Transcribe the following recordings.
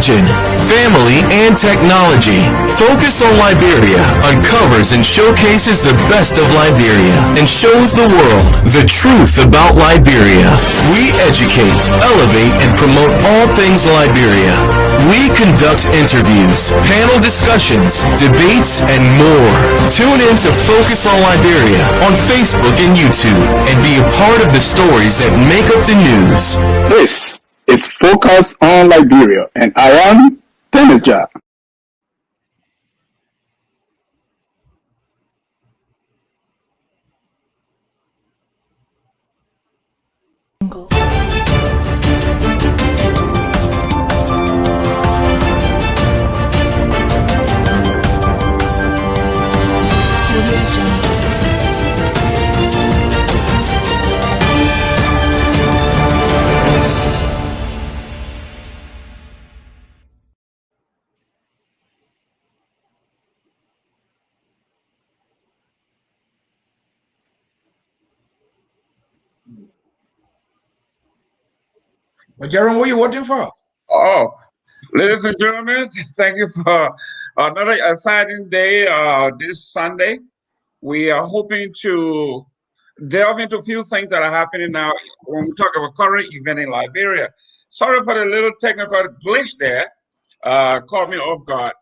religion, family, and technology. Focus on Liberia uncovers and showcases the best of Liberia and shows the world the truth about Liberia. We educate, elevate, and promote all things Liberia. We conduct interviews, panel discussions, debates, and more. Tune in to Focus on Liberia on Facebook and YouTube and be a part of the stories that make up the news. This is Focus on Liberia, and I am Dennis Jah. Well, Jerome, what are you voting for? Oh, ladies and gentlemen, thank you for another exciting day this Sunday. We are hoping to delve into a few things that are happening now when we talk about current event in Liberia. Sorry for the little technical glitch there, caught me off guard.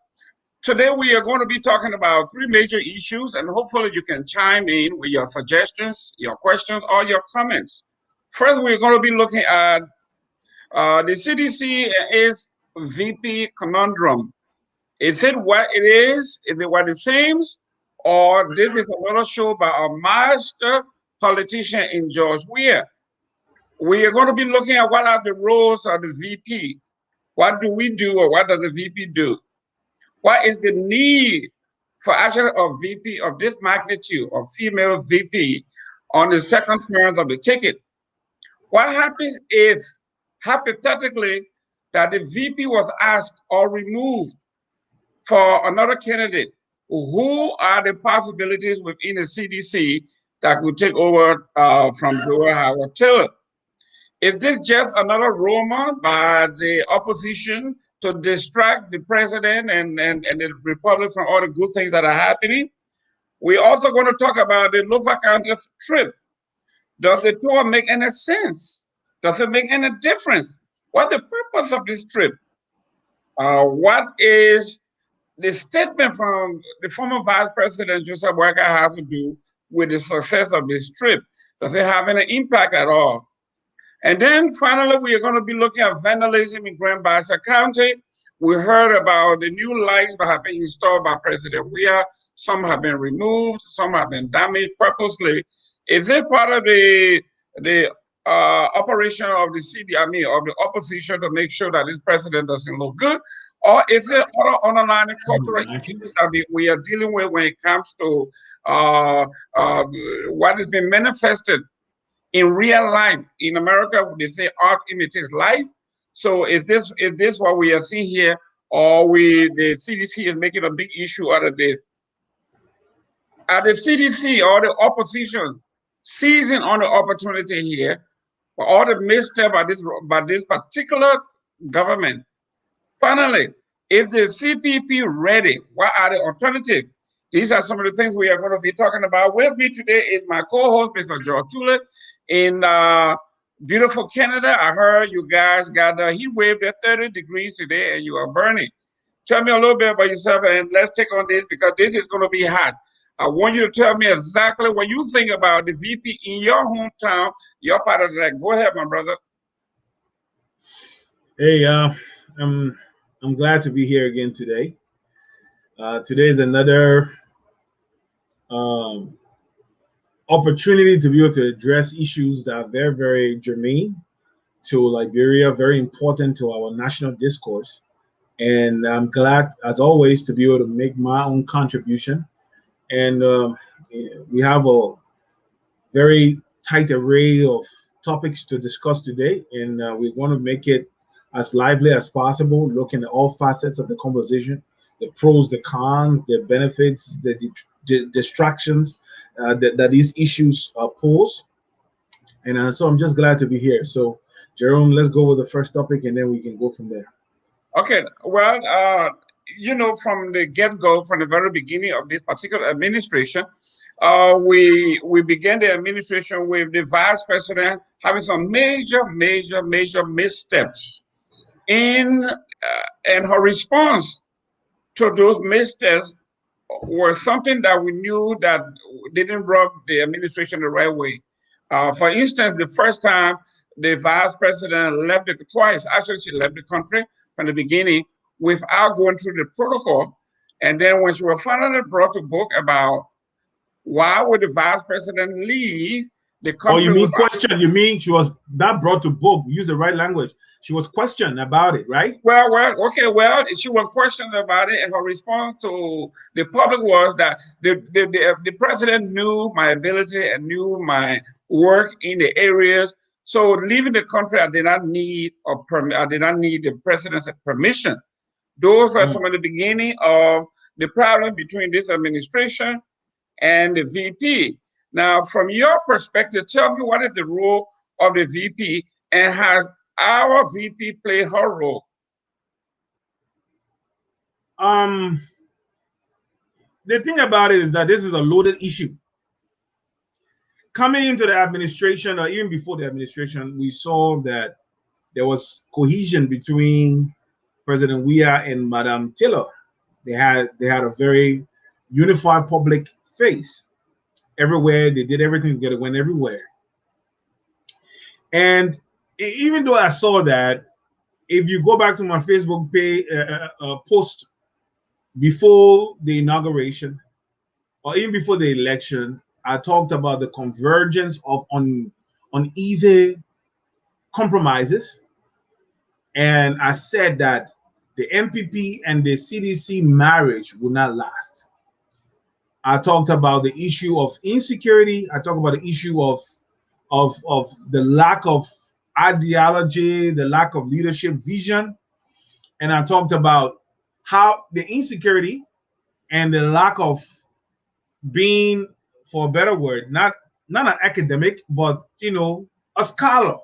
Today we are going to be talking about three major issues, and hopefully you can chime in with your suggestions, your questions, or your comments. First, we're going to be looking at the CDC is VP conundrum. Is it what it is? Is it what it seems? Or this is another show by a master politician in George Weah? We are going to be looking at what are the roles of the VP. What do we do, or what does the VP do? What is the need for actually a VP of this magnitude, of female VP, on the second terms of the ticket? What happens if, hypothetically, that the VP was asked or removed for another candidate? Who are the possibilities within the CDC that could take over from Joe Howard Taylor? Is this just another rumor by the opposition to distract the president and the Republic from all the good things that are happening? We're also going to talk about the Lofa County trip. Does the tour make any sense? Does it make any difference? What's the purpose of this trip? What is the statement from the former Vice President Joseph Walker has to do with the success of this trip? Does it have any impact at all? And then finally, we are going to be looking at vandalism in Grand Bassa County. We heard about the new lights that have been installed by President Weah. Some have been removed, some have been damaged purposely. Is it part of the operation of the of the opposition to make sure that this president doesn't look good? Or is it other underlying cultural issues that we are dealing with when it comes to what has been manifested in real life? In America, they say art imitates life. So is this what we are seeing here, or the CDC is making a big issue out of this? Are the CDC or the opposition seizing on the opportunity here for all the misstep by this particular government? Finally, is the CPP ready? What are the alternatives? These are some of the things we are going to be talking about. With me today is my co-host, Mr. George Tulay, in beautiful Canada. I heard you guys got the heat wave at 30 degrees today and you are burning. Tell me a little bit about yourself, and let's take on this because this is going to be hot. I want you to tell me exactly what you think about the VP in your hometown, your part of that. Go ahead, my brother. Hey, I'm glad to be here again today. Today is another opportunity to be able to address issues that are very, very germane to Liberia, very important to our national discourse. And I'm glad, as always, to be able to make my own contribution. And we have a very tight array of topics to discuss today, and we want to make it as lively as possible, looking at all facets of the conversation, the pros, the cons, the benefits, the distractions that these issues pose. And so I'm just glad to be here. So, Jerome, let's go with the first topic, and then we can go from there. Okay, well, from the get-go, from the very beginning of this particular administration, we began the administration with the vice president having some major missteps in and her response to those missteps was something that we knew that didn't rub the administration the right way. For instance, the first time the vice president left twice, actually she left the country from the beginning without going through the protocol. And then when she was finally brought to book about why would the vice president leave the country? Oh, you mean question? You mean she was not brought to book? Use the right language. She was questioned about it, right? Well, she was questioned about it, and her response to the public was that the president knew my ability and knew my work in the areas. So leaving the country, I did not need the president's permission. Those were some of the beginning of the problem between this administration and the VP. Now, from your perspective, tell me what is the role of the VP, and has our VP played her role? The thing about it is that this is a loaded issue. Coming into the administration, or even before the administration, we saw that there was cohesion between President Weah and Madame Taylor. They had a very unified public face. Everywhere they did everything together, went everywhere. And even though I saw that, if you go back to my Facebook page post before the inauguration, or even before the election, I talked about the convergence of uneasy compromises, and I said that the MPP and the CDC marriage will not last. I talked about the issue of insecurity. I talked about the issue of the lack of ideology, the lack of leadership vision, and I talked about how the insecurity and the lack of being, for a better word, not an academic, but a scholar,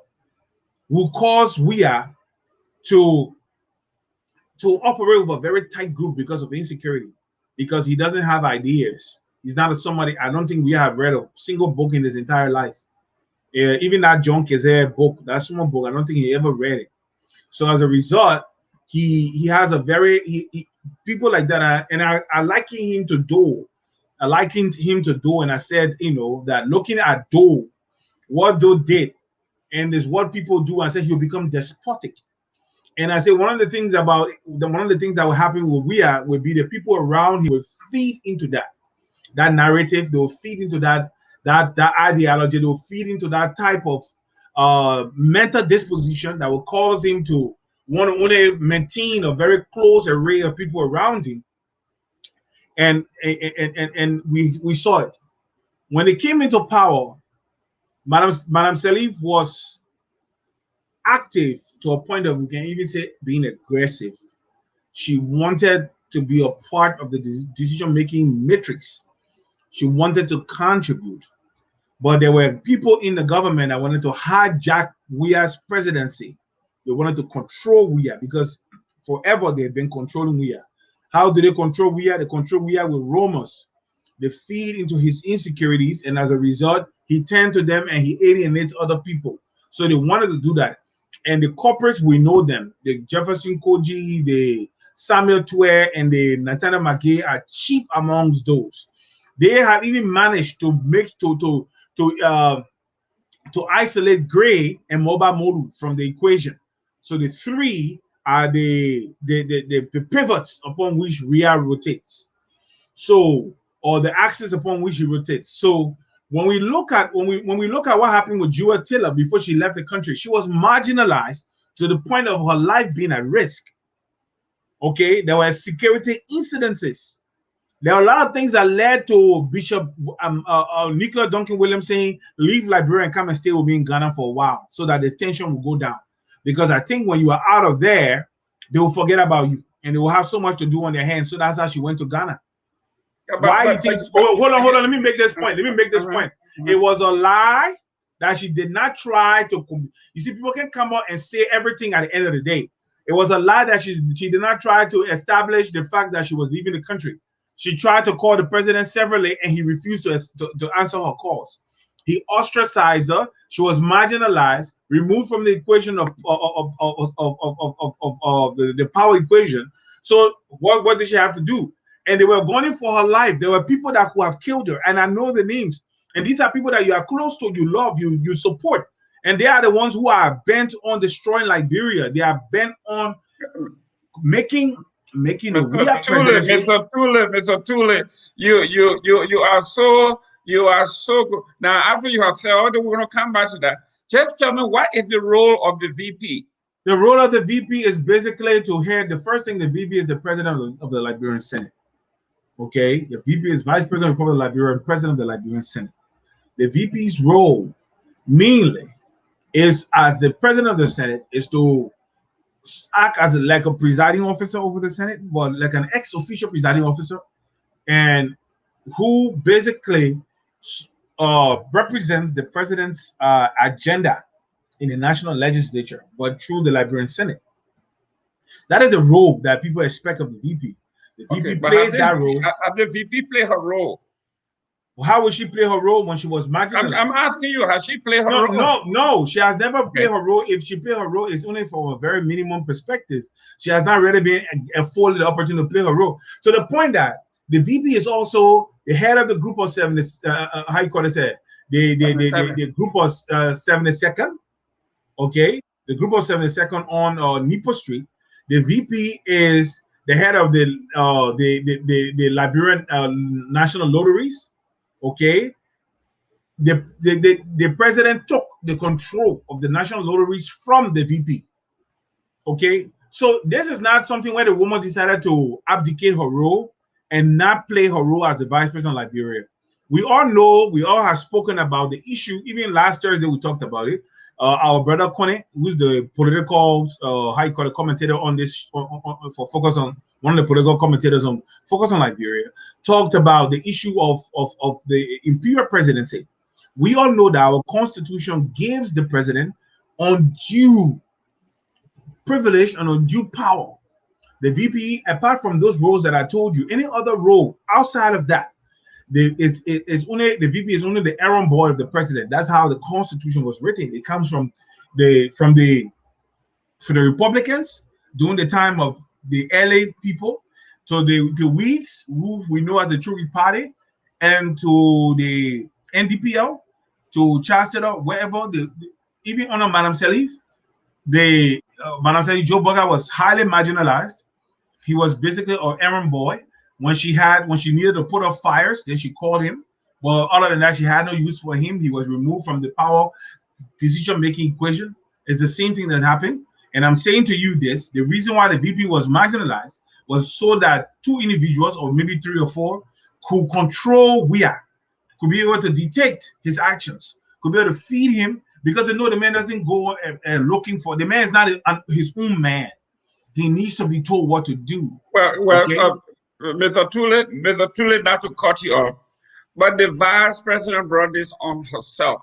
will cause Weah to operate with a very tight group because of insecurity, because he doesn't have ideas. He's not somebody. I don't think we have read a single book in his entire life. Even that John Kazare book, that small book, I don't think he ever read it. So as a result, he has a very people like that, and I liken him to Doe. I likened him to Doe, and I said, that looking at Doe, what Doe did, and is what people do, I said he'll become despotic. And I say one of the things that will happen with Weah will be the people around him will feed into that narrative. They will feed into that ideology. They will feed into that type of mental disposition that will cause him to want to maintain a very close array of people around him. And we saw it when they came into power. Madame Salif was active to a point of, we can even say, being aggressive. She wanted to be a part of the decision-making matrix. She wanted to contribute. But there were people in the government that wanted to hijack Weah's presidency. They wanted to control Weah because forever they've been controlling Weah. How do they control Weah? They control Weah with rumors. They feed into his insecurities, and as a result, he turned to them and he alienates other people. So they wanted to do that. And the corporates, we know them. The Jefferson Koji, the Samuel Tuer, and the Nathaniel McGay are chief amongst those. They have even managed to make to isolate Gray and Moba Molu from the equation. So the three are the pivots upon which Weah rotates. So, or the axis upon which he rotates. So when we look at what happened with Jewel Taylor before she left the country, she was marginalized to the point of her life being at risk. Okay, there were security incidences. There are a lot of things that led to Bishop Nicola Duncan Williams saying, leave Liberia and come and stay with me in Ghana for a while so that the tension will go down. Because I think when you are out of there, they will forget about you and they will have so much to do on their hands. So that's how she went to Ghana. Why you think? Hold on. Let me make this point. It was a lie that she did not try to. You see, people can come out and say everything at the end of the day. It was a lie that she did not try to establish the fact that she was leaving the country. She tried to call the president severally, and he refused to answer her calls. He ostracized her. She was marginalized, removed from the equation of the power equation. So what did she have to do? And they were gunning for her life. There were people that could have killed her, and I know the names. And these are people that you are close to, you love, you support. And they are the ones who are bent on destroying Liberia. They are bent on making Mr. Tulay, you are so good. Now, after you have said all that, we're going to come back to that. Just tell me, what is the role of the VP? The role of the VP is basically to head. The first thing, the VP is the president of the Liberian Senate. Okay, the VP is vice president of the Republic of Liberia and president of the Liberian Senate. The VP's role mainly is, as the president of the Senate, is to act as like a presiding officer over the Senate, but like an ex-official presiding officer, and who basically represents the president's agenda in the national legislature, but through the Liberian Senate. That is the role that people expect of the VP. The VP plays that role. Has the VP play her role? How would she play her role when she was marginalized? I'm asking you, has she played her role? No, she has never played her role. If she played her role, it's only from a very minimum perspective. She has not really been afforded the opportunity to play her role. To the point that the VP is also the head of the group of 70, how you call it, the group of 72nd, okay? The group of 72nd on Nipo Street. The VP is the head of the Liberian National Lotteries. Okay, the president took the control of the national lotteries from the VP. Okay, so this is not something where the woman decided to abdicate her role and not play her role as the vice president of Liberia. We all know, we all have spoken about the issue. Even last Thursday, we talked about it. Our brother Kone, who's the political, commentator on this, for Focus on, one of the political commentators on Focus on Liberia, talked about the issue of the imperial presidency. We all know that our constitution gives the president undue privilege and undue power. The VP, apart from those roles that I told you, any other role outside of that, the VP is only the errand boy of the president. That's how the Constitution was written. It comes from the Republicans during the time of the LA people, to the Whigs, who we know as the Tory Party, and to the NDPL, to Chancellor, wherever even under Madam Salif, Madam Salif, Joe Burger was highly marginalized. He was basically an errand boy. When she needed to put up fires, then she called him. But other than that, she had no use for him. He was removed from the power decision-making equation. It's the same thing that happened. And I'm saying to you this, the reason why the VP was marginalized was so that two individuals, or maybe three or four, could control could be able to detect his actions, could be able to feed him, because they know the man doesn't go looking for, the man is not his own man. He needs to be told what to do. Well, okay? Mr. Tulay, not to cut you off, but the vice president brought this on herself.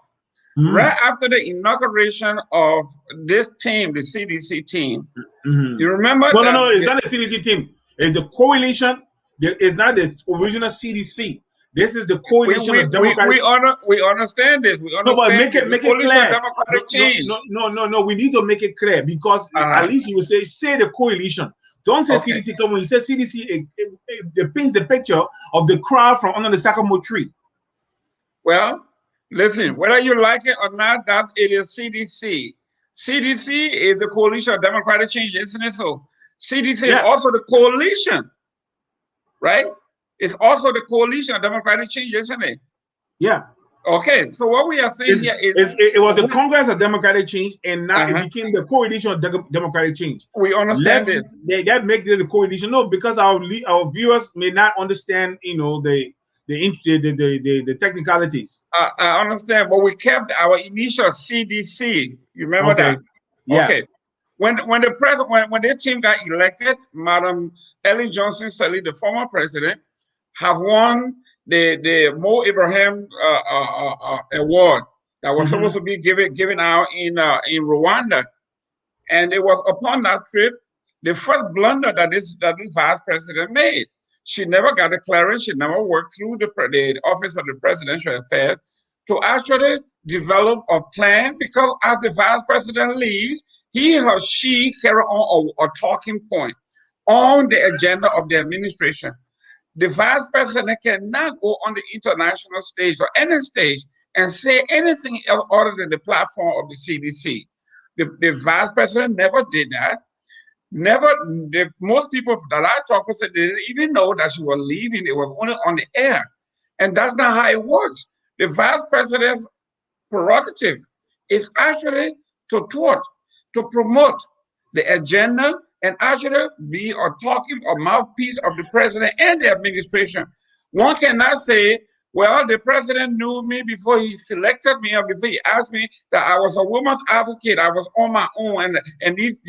Right after the inauguration of this team, the CDC team, you remember? No, it's not the CDC team. It's the coalition. It's not the original CDC. This is the coalition of Democratic. We understand this. We understand. No, but make it clear. Democratic change. No. We need to make it clear, because at least you will say the coalition. Don't say CDC. Come when you say CDC, it paints the picture of the crowd from under the sycamore tree. Well, listen, whether you like it or not, it is CDC. CDC is the coalition of Democratic change, isn't it? So CDC is also the coalition, right? It's also the coalition of Democratic change, isn't it? Yeah. Okay, so what we are saying here is it was the Congress of Democratic Change, and now it became the coalition of Democratic Change. We understand this. That makes it the coalition. No, because our viewers may not understand, the technicalities. I understand, but we kept our initial CDC. You remember that? Yeah. Okay. When the president, when this team got elected, Madam Ellen Johnson Sirleaf, the former president, have won the Mo Ibrahim award that was supposed to be given out in Rwanda, and it was upon that trip the first blunder that this vice president made. She never got a clearance. She never worked through the Office of the Presidential Affairs to actually develop a plan, because as the vice president leaves, he or she carry on a talking point on the agenda of the administration. The vice president cannot go on the international stage or any stage and say anything else other than the platform of the CDC. The vice president never did that. Never. Most people that I talked with said they didn't even know that she was leaving. It was only on the air. And that's not how it works. The vice president's prerogative is actually to thwart, to promote the agenda, and actually be a talking or mouthpiece of the president and the administration. One cannot say, well, the president knew me before he selected me or before he asked me that I was a woman's advocate. I was on my own, and these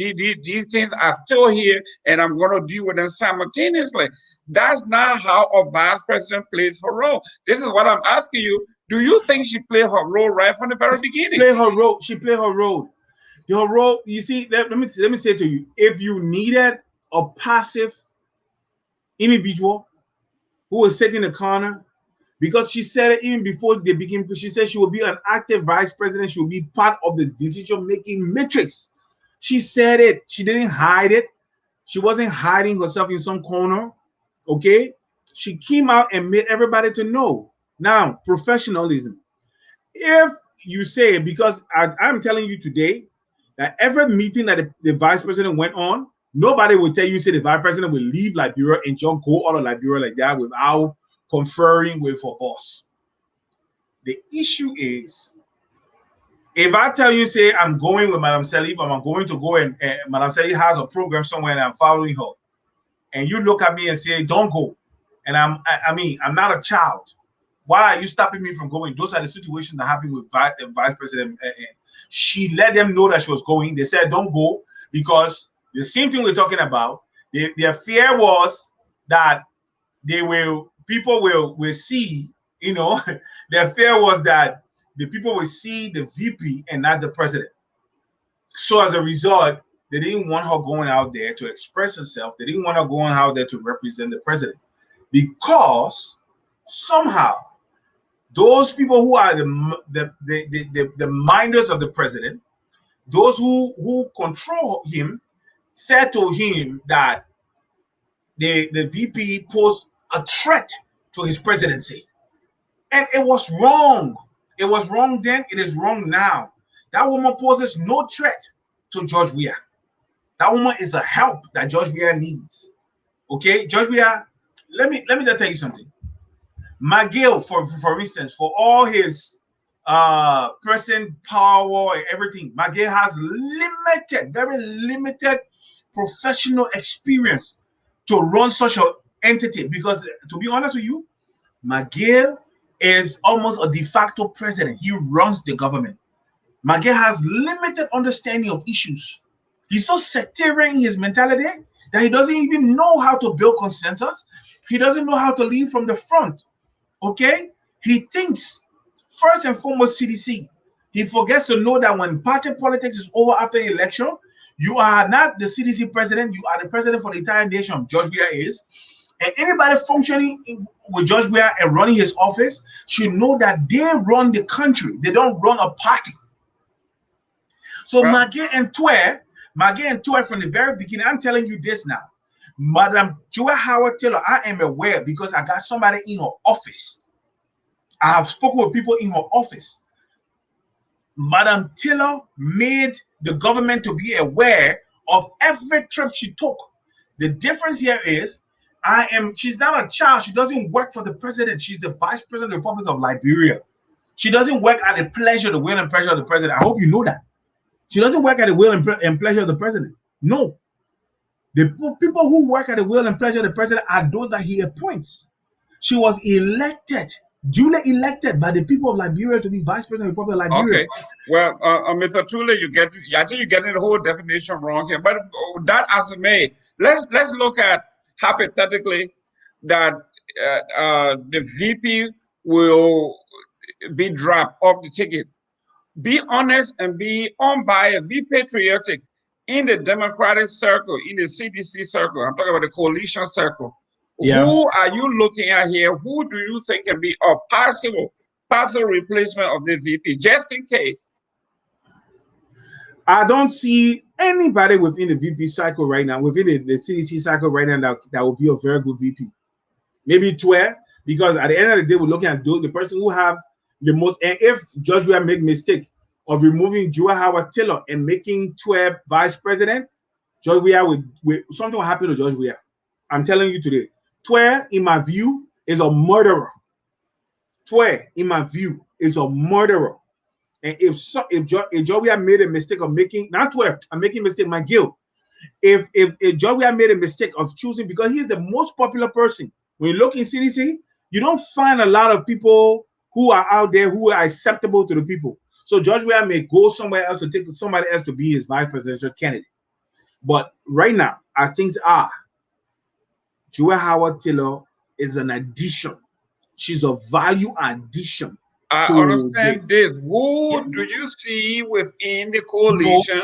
things are still here, and I'm going to deal with them simultaneously. That's not how a vice president plays her role. This is what I'm asking you. Do you think she played her role right from the very beginning? She played her role. Her role, you see, let me say to you, if you needed a passive individual who was sitting in the corner, because she said it even before they begin, she said she will be an active vice president. She will be part of the decision-making matrix. She said it. She didn't hide it. She wasn't hiding herself in some corner. Okay? She came out and made everybody to know. Now, professionalism. If you say, because I'm telling you today that every meeting that the vice president went on, nobody will tell you, say the vice president will leave Liberia and just go out of Liberia like that without conferring with her boss. The issue is, if I tell you, say, I'm going with Madam Salif, I'm going to go and Madam Salif has a program somewhere and I'm following her, and you look at me and say, don't go, and I'm not a child. Why are you stopping me from going? Those are the situations that happen with the vice president. She let them know that she was going. They said, don't go, because the same thing we're talking about, their fear was that people will see, their fear was that the people will see the VP and not the president. So as a result, they didn't want her going out there to express herself. They didn't want her going out there to represent the president, because somehow those people who are the minders of the president, those who control him, said to him that the VP posed a threat to his presidency. And it was wrong. It was wrong then. It is wrong now. That woman poses no threat to George Weah. That woman is a help that George Weah needs. Okay, George Weah, let me just tell you something. McGill, for instance, for all his person power and everything, McGill has very limited professional experience to run such an entity. Because to be honest with you, McGill is almost a de facto president. He runs the government. McGill has limited understanding of issues. He's so sectarian in his mentality that he doesn't even know how to build consensus. He doesn't know how to lead from the front. Okay? He thinks first and foremost CDC. He forgets to know that when party politics is over after the election, you are not the CDC president, you are the president for the entire nation. George Weah is. And anybody functioning with George Weah and running his office should know that they run the country. They don't run a party. So McGill and Tuer from the very beginning, I'm telling you this now. Madam Joy Howard Taylor, I am aware because I got somebody in her office. I have spoken with people in her office. Madam Taylor made the government to be aware of every trip she took. The difference here is she's not a child. She doesn't work for the president. She's the vice president of the Republic of Liberia. She doesn't work at the pleasure, the will and pleasure of the president. I hope you know that. She doesn't work at the will and pleasure of the president. No. The people who work at the will and pleasure of the president are those that he appoints. She was elected, duly elected by the people of Liberia to be vice president of the Republic of Liberia. Okay. Well, Mr. Tulay, I think you're getting the whole definition wrong here. But that as it may, let's look at hypothetically that the VP will be dropped off the ticket. Be honest and be unbiased. Be patriotic. in the Democratic circle, in the CDC circle, I'm talking about the coalition circle, Yeah. who are you looking at here? Who do you think can be a possible replacement of the VP, just in case? I don't see anybody within the VP cycle right now, within the CDC cycle right now, that will be a very good VP. Maybe Tulay, because at the end of the day, we're looking at the person who have the most. And if George Weah make mistake of removing Joe Howard Taylor and making Tulay vice president, George Weah something will happen to George Weah. I'm telling you today. Tulay, in my view, is a murderer. Tulay, in my view, is a murderer. And if George Weah made a mistake of making, not Tulay, I'm making a mistake, my guilt. If George Weah made a mistake of choosing, because he's the most popular person. When you look in CDC, you don't find a lot of people who are out there who are acceptable to the people. So George Weah may go somewhere else to take somebody else to be his vice presidential candidate. But right now, as things are, Joe Howard Taylor is an addition. She's a value addition. I understand this. Who do you see within the coalition?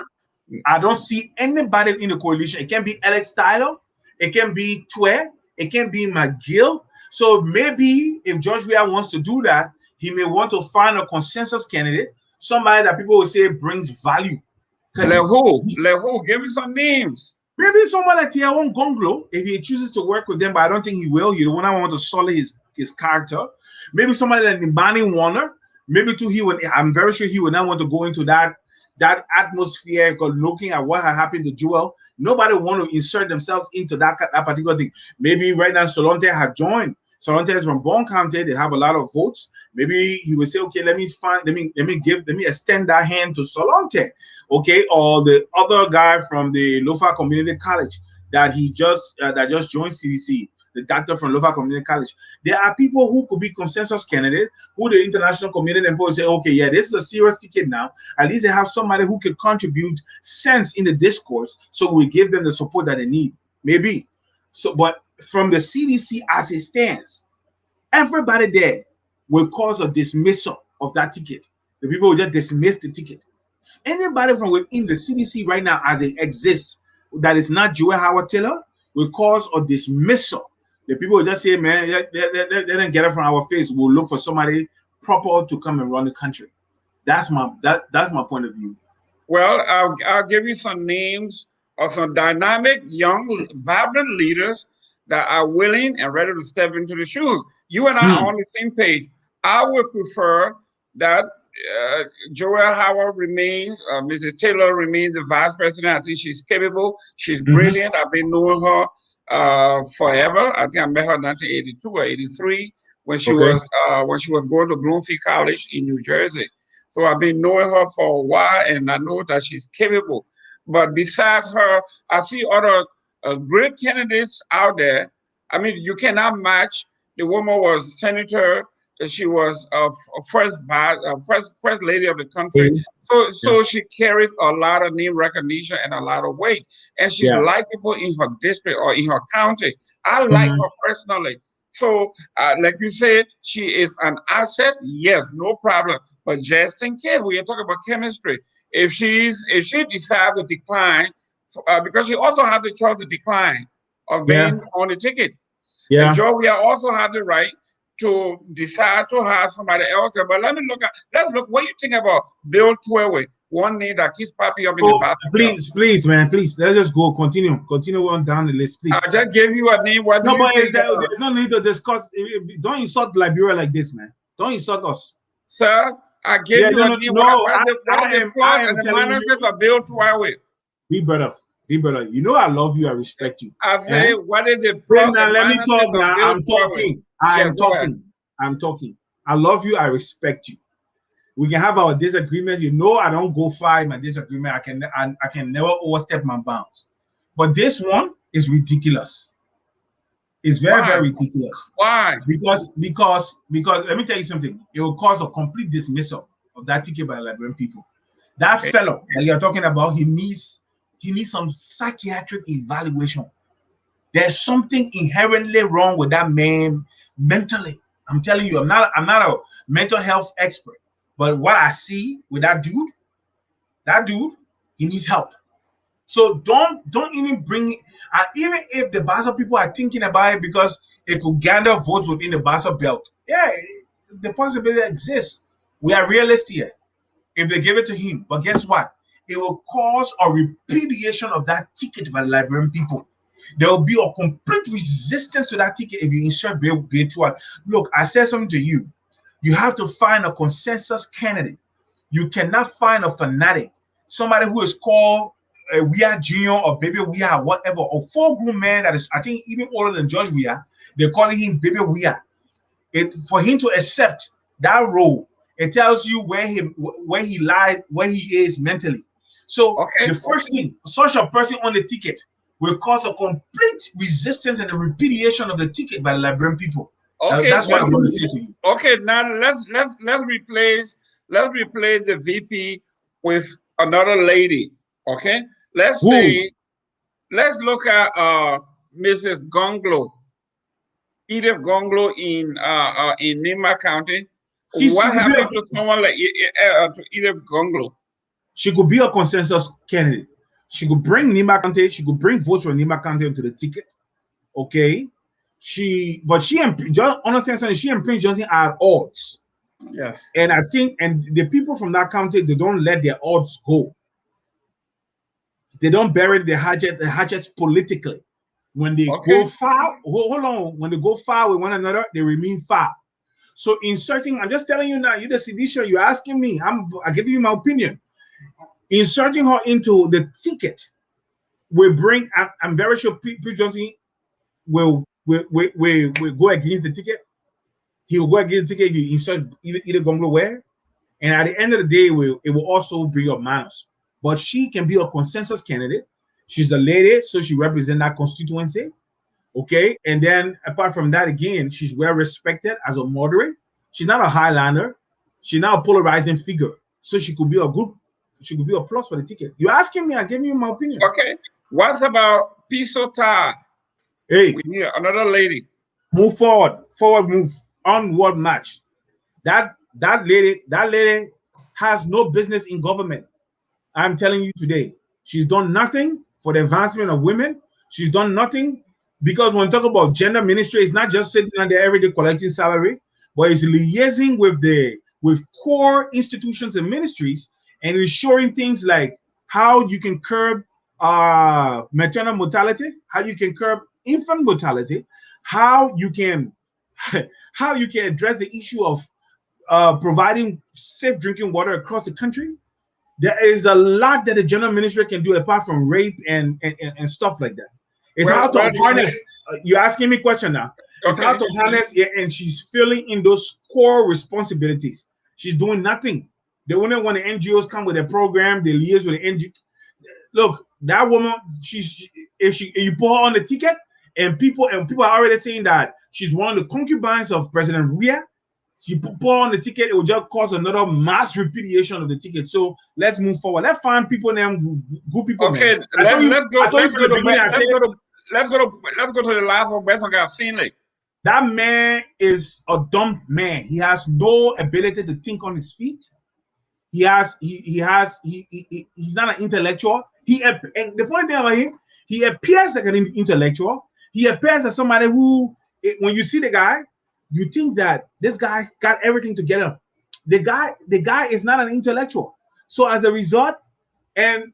No, I don't see anybody in the coalition. It can be Alex Tyler. It can be Tulay. It can be McGill. So maybe if George Weah wants to do that, he may want to find a consensus candidate, somebody that people will say brings value. Like who? Give me some names. Maybe someone like Tiawon Gonglo, if he chooses to work with them, but I don't think he will. He don't want to sully his character. Maybe somebody like Nibani Warner. Maybe too, I'm very sure he would not want to go into that atmosphere, because looking at what had happened to Joel, nobody want to insert themselves into that particular thing. Maybe right now Solonte had joined. Solonte is from Bon County. They have a lot of votes. Maybe he would say, okay, let me extend that hand to Solonte, okay, or the other guy from the Lofa Community College that just joined CDC. The doctor from Lofa Community College. There are people who could be consensus candidate, who the international community and people say, okay, yeah, this is a serious ticket now. At least they have somebody who can contribute sense in the discourse, so we give them the support that they need. Maybe. So, but from the CDC as it stands, everybody there will cause a dismissal of that ticket. The people will just dismiss the ticket. Anybody from within the CDC right now as it exists that is not Joe Howard Taylor will cause a dismissal. The people will just say, man, they didn't get it from our face. We'll look for somebody proper to come and run the country. That's my point of view. Well, I'll give you some names of some dynamic, young, vibrant leaders that are willing and ready to step into the shoes. You and I are on the same page. I would prefer that Joelle Howard remains, Mrs. Taylor remains the vice president. I think she's capable. She's brilliant. I've been knowing her forever. I think I met her in 1982 or 83 when she was going to Bloomfield College in New Jersey. So I've been knowing her for a while, and I know that she's capable. But besides her, I see other great candidates out there. I mean, you cannot match. The woman was senator. She was first lady of the country. So she carries a lot of name recognition and a lot of weight. And she's likable in her district or in her county. I like her personally. So, like you said, she is an asset. Yes, no problem. But just in case, we are talking about chemistry. If she decides to decline, because she also has the choice to decline of being on the ticket. Yeah. And Joe, we also have the right to decide to have somebody else there. But let's look what you think about Bill Twelve, one name that keeps popping up in the bathroom. Please, man, please. Let's just go. Continue on down the list, please. I just gave you a name. What no, but there's no need to discuss. Don't insult Liberia like this, man. Don't insult us. Sir, I gave you a name. What are the plus and the minuses of Bill Twelve? Be better. You know I love you. I respect you. I say, what is the plus now, and let me minuses talk of now. Bill I'm talking. I love you. I respect you. We can have our disagreements. You know I don't go far in my disagreement. I can never overstep my bounds. But this one is ridiculous. It's very ridiculous. Why? Because let me tell you something. It will cause a complete dismissal of that ticket by Liberian people. That fellow that you're talking about, he needs some psychiatric evaluation. There's something inherently wrong with that man mentally. I'm telling you, I'm not a mental health expert, but what I see with that dude, he needs help. So don't even bring it. Even if the Bassa people are thinking about it because it could gather votes within the Bassa belt, yeah, the possibility exists. We are realistic here. If they give it to him, but guess what? It will cause a repudiation of that ticket by the Liberian people. There will be a complete resistance to that ticket if you insert Bill to. Look, I said something to you. You have to find a consensus candidate. You cannot find a fanatic, somebody who is called a Weah Junior or Baby Weah, whatever, or full-grown man that is, I think, even older than George Weah. They're calling him Baby Weah. It for him to accept that role, it tells you where he lied, where he is mentally. So the first thing, such a person on the ticket will cause a complete resistance and a repudiation of the ticket by the Liberian people. Okay, that's what I'm going to say to you. Okay, now let's replace the VP with another lady. Okay, let's look at Mrs. Gonglo, Edith Gonglo in Nima County. What happened to someone like to Edith Gonglo? She could be a consensus candidate. She could bring Nima County. She could bring votes from Nima County into the ticket. Okay, she and Johnson, she and Prince Johnson are at odds. Yes, and I think, and the people from that county, they don't let their odds go. They don't bury the hatchets politically. When they go far, hold on. When they go far with one another, they remain far. So inserting, I'm just telling you now, you're the sedition, you're asking me, I'm giving you my opinion. Inserting her into the ticket will bring, I'm very sure Pete Johnson will go against the ticket. He will go against the ticket, you insert either Gonglo where, and at the end of the day, it will also bring up manners. But she can be a consensus candidate. She's a lady, so she represents that constituency. Okay, and then apart from that, again, she's well respected as a moderate. She's not a Highlander. She's not a polarizing figure. So she could be a plus for the ticket. You're asking me, I'm giving you my opinion. Okay. What about Pisota? Hey, we need another lady. Move forward, move, onward march. That lady has no business in government. I'm telling you today, she's done nothing for the advancement of women. She's done nothing because when we talk about gender ministry, it's not just sitting on there every day collecting salary, but it's liaising with core institutions and ministries and ensuring things like how you can curb maternal mortality, how you can curb infant mortality, how you can address the issue of providing safe drinking water across the country. There is a lot that the general ministry can do apart from rape and stuff like that. It's how to harness. You're asking me a question now. It's how to harness it, and she's filling in those core responsibilities. She's doing nothing. They wouldn't want the NGOs come with a program. They liaise with the NGO. Look, that woman. If you put her on the ticket, and people are already saying that she's one of the concubines of President Weah. You put on the ticket, it will just cause another mass repudiation of the ticket. So let's move forward. Let's find people named good people. Okay, let's go to the last one. Besanga Finley. That man is a dumb man. He has no ability to think on his feet. He's not an intellectual. And the funny thing about him, he appears like an intellectual. He appears as somebody who, when you see the guy, you think that this guy got everything together. The guy is not an intellectual. So as a result, and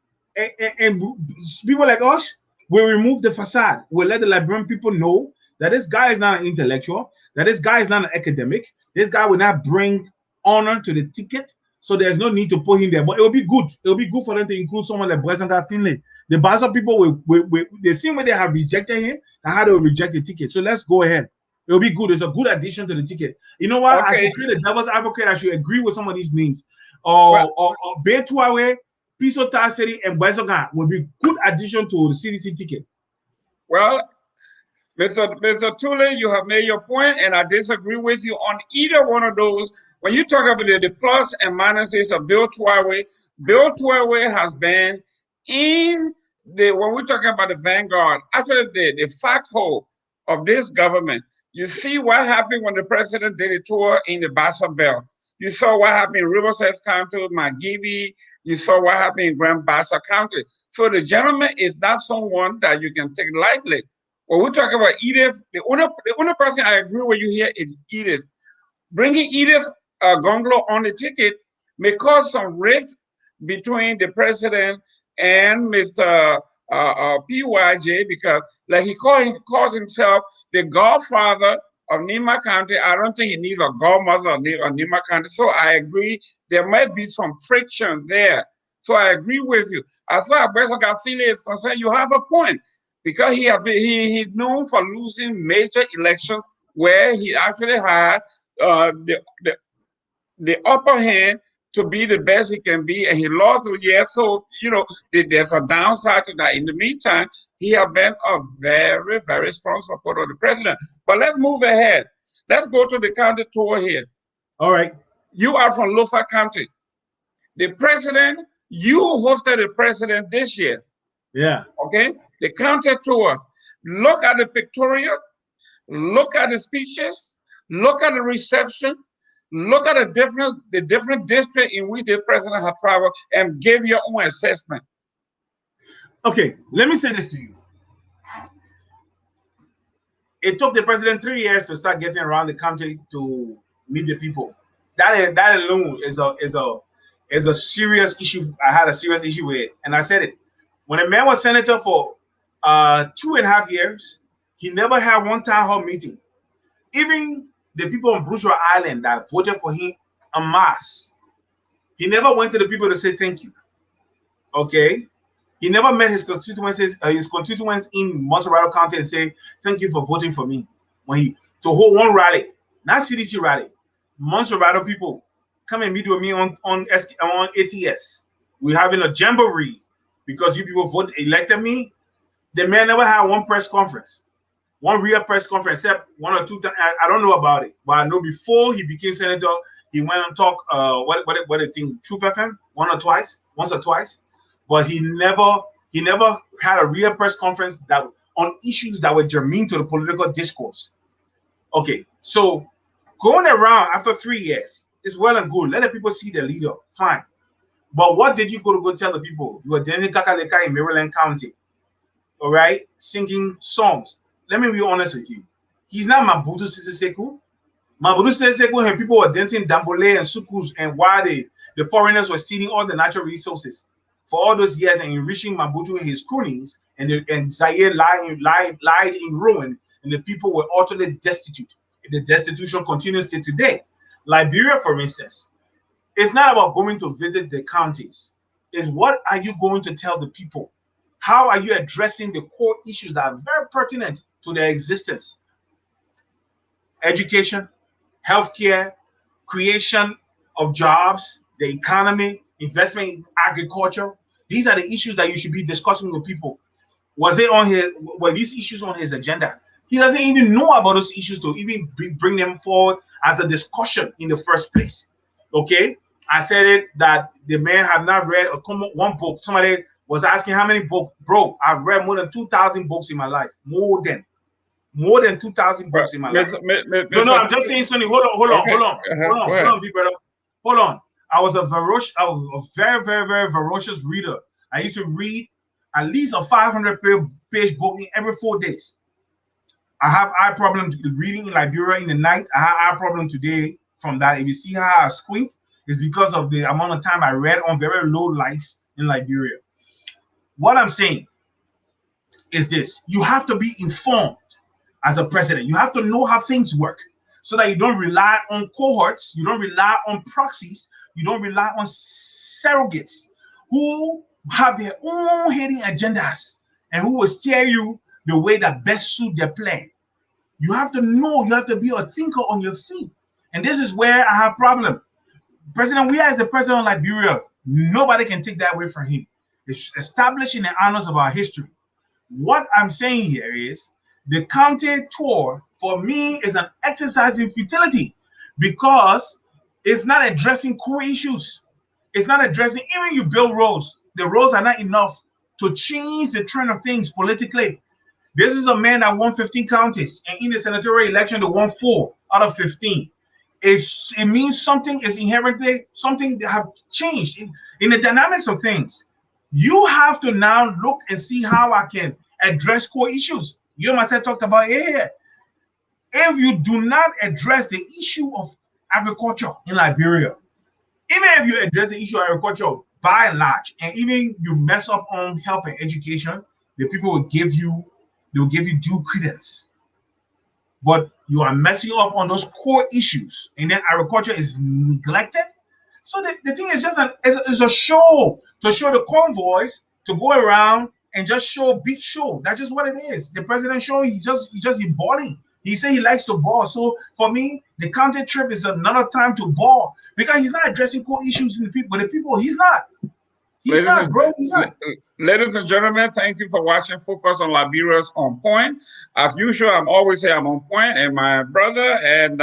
people like us will remove the facade. We'll let the Liberian people know that this guy is not an intellectual, that this guy is not an academic. This guy will not bring honor to the ticket. So there's no need to put him there. But it will be good. It will be good for them to include someone like Bresanga Finley. The Bassa people will the same way they have rejected him and how they will reject the ticket. So let's go ahead. It'll be good. It's a good addition to the ticket. You know what? Okay. I should create a devil's advocate. I should agree with some of these names. Betuawe, Piso Taseri, and Bwesoga will be good addition to the CDC ticket. Well, Mr. Tulay, you have made your point, and I disagree with you on either one of those. When you talk about the plus and minuses of Bill Tuawe has been in when we're talking about the vanguard, actually the foxhole of this government. You see what happened when the president did a tour in the Bassa Belt. You saw what happened in Riverside County, McGivey. You saw what happened in Grand Bassa County. So the gentleman is not someone that you can take lightly. When we talk about Edith, the only person I agree with you here is Edith. Bringing Edith Gonglo on the ticket may cause some rift between the president and Mr. PYJ, because like he calls himself the godfather of Nima County. I don't think he needs a godmother of Nima County. So I agree there might be some friction there. So I agree with you. As far as Beto Garcia is concerned, you have a point, because he's known for losing major elections where he actually had the upper hand to be the best he can be, and he lost the year. So, there's a downside to that. In the meantime, he has been a very, very strong supporter of the president. But let's move ahead. Let's go to the county tour here. All right. You are from Lofa County. The president, you hosted the president this year. Yeah. Okay? The county tour. Look at the pictorial. Look at the speeches. Look at the reception. Look at the different districts in which the president has traveled, and give your own assessment. Okay, let me say this to you. It took the president 3 years to start getting around the country to meet the people. That alone is a serious issue. I had a serious issue with it, and I said it. When a man was senator for 2.5 years, he never had one town hall meeting. Even the people on Bruce Island that voted for him en masse, he never went to the people to say thank you. Okay, he never met his constituents in Montserrat County and say thank you for voting for me. When he to hold one rally, not CDC rally, Montserrat people come and meet with me on ATS. We're having a jamboree because you people elected me. The man never had one press conference. One real press conference, except 1 or 2 times. I don't know about it, but I know before he became senator, he went and talked what the thing, Truth FM, once or twice, but he never had a real press conference that on issues that were germane to the political discourse. Okay, so going around after 3 years is well and good. Let the people see the leader, fine. But what did you go tell the people? You were dancing Kakaleka in Maryland County, all right, singing songs. Let me be honest with you. He's not Mabutu Sese Seko. Mabutu Sese Seko, and people were dancing Dambole and Sukus, and while the foreigners were stealing all the natural resources for all those years and enriching Mabutu and his cronies, and Zaire lied in ruin, and the people were utterly destitute. The destitution continues to today. Liberia, for instance, it's not about going to visit the counties. It's what are you going to tell the people? How are you addressing the core issues that are very pertinent to their existence? Education, healthcare, creation of jobs, the economy, investment in agriculture. These are the issues that you should be discussing with people. Were these issues on his agenda? He doesn't even know about those issues to even bring them forward as a discussion in the first place. Okay? I said it that the man have not read one book. Somebody was asking how many books. Bro, I've read more than 2,000 books in my life. More than 2,000 books in my life. No, I'm just saying, Sonny. Hold on, big brother. Hold on. I was a very, very, very ferocious reader. I used to read at least a 500-page book in every 4 days. I have eye problem reading in Liberia in the night. I have eye problem today from that. If you see how I squint, it's because of the amount of time I read on very low lights in Liberia. What I'm saying is this: you have to be informed as a president. You have to know how things work so that you don't rely on cohorts, you don't rely on proxies, you don't rely on surrogates who have their own hidden agendas and who will steer you the way that best suit their plan. You have to know, you have to be a thinker on your feet. And this is where I have a problem. President Weah is the president of Liberia. Nobody can take that away from him. It's establishing the honors of our history. What I'm saying here is the county tour for me is an exercise in futility because it's not addressing core issues. It's not addressing, even you build roads, the roads are not enough to change the trend of things politically. This is a man that won 15 counties, and in the senatorial election, they won 4 out of 15. it means something is inherently something that have changed in the dynamics of things. You have to now look and see how I can address core issues. You myself talked about it here. If you do not address the issue of agriculture in Liberia, even if you address the issue of agriculture by and large, and even you mess up on health and education, the people will give you due credence. But you are messing up on those core issues, and then agriculture is neglected. So the thing is just it's a show to show the convoys to go around and just show a big show. That's just what it is. The president showing he balling. He said he likes to ball. So for me, the county trip is another time to ball because he's not addressing core issues in the people. But the people, he's not. He's not, bro. He's not. Ladies and gentlemen, thank you for watching Focus on Liberia's On Point. As usual, I'm always say I'm on point, and my brother and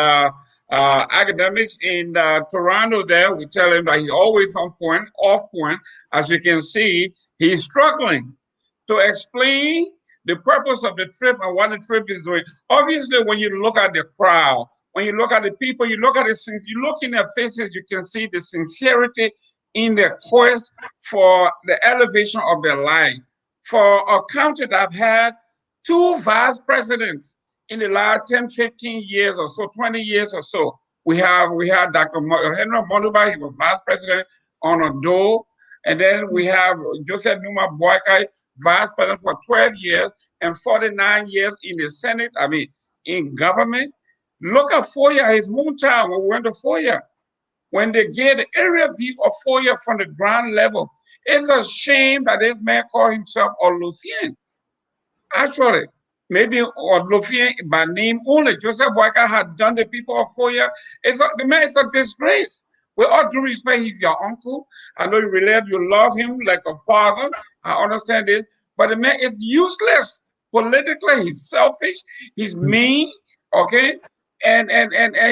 academics in Toronto there, we tell him that he's always on point, off point. As you can see, he's struggling to explain the purpose of the trip and what the trip is doing. Obviously, when you look at the crowd, when you look at the people, you look at the you look in their faces, you can see the sincerity in their quest for the elevation of their life. For a country that have had 2 vice presidents in the last 10, 15 years or so, 20 years or so, we had Dr. Henry Moduba, he was vice president on Odo, and then we have Joseph Numa Boakai, vice president for 12 years and 49 years in the Senate, I mean, in government. Look at Foya, his hometown, when we went to Foya. When they get the area view of Foya from the ground level, it's a shame that this man called himself Olufien. Actually, maybe Olufien by name only. Joseph Boakai had done the people of Foya. The man is a disgrace. With all due respect, he's your uncle. I know you love him like a father. I understand it. But the man is useless politically. He's selfish. He's mean. Okay, and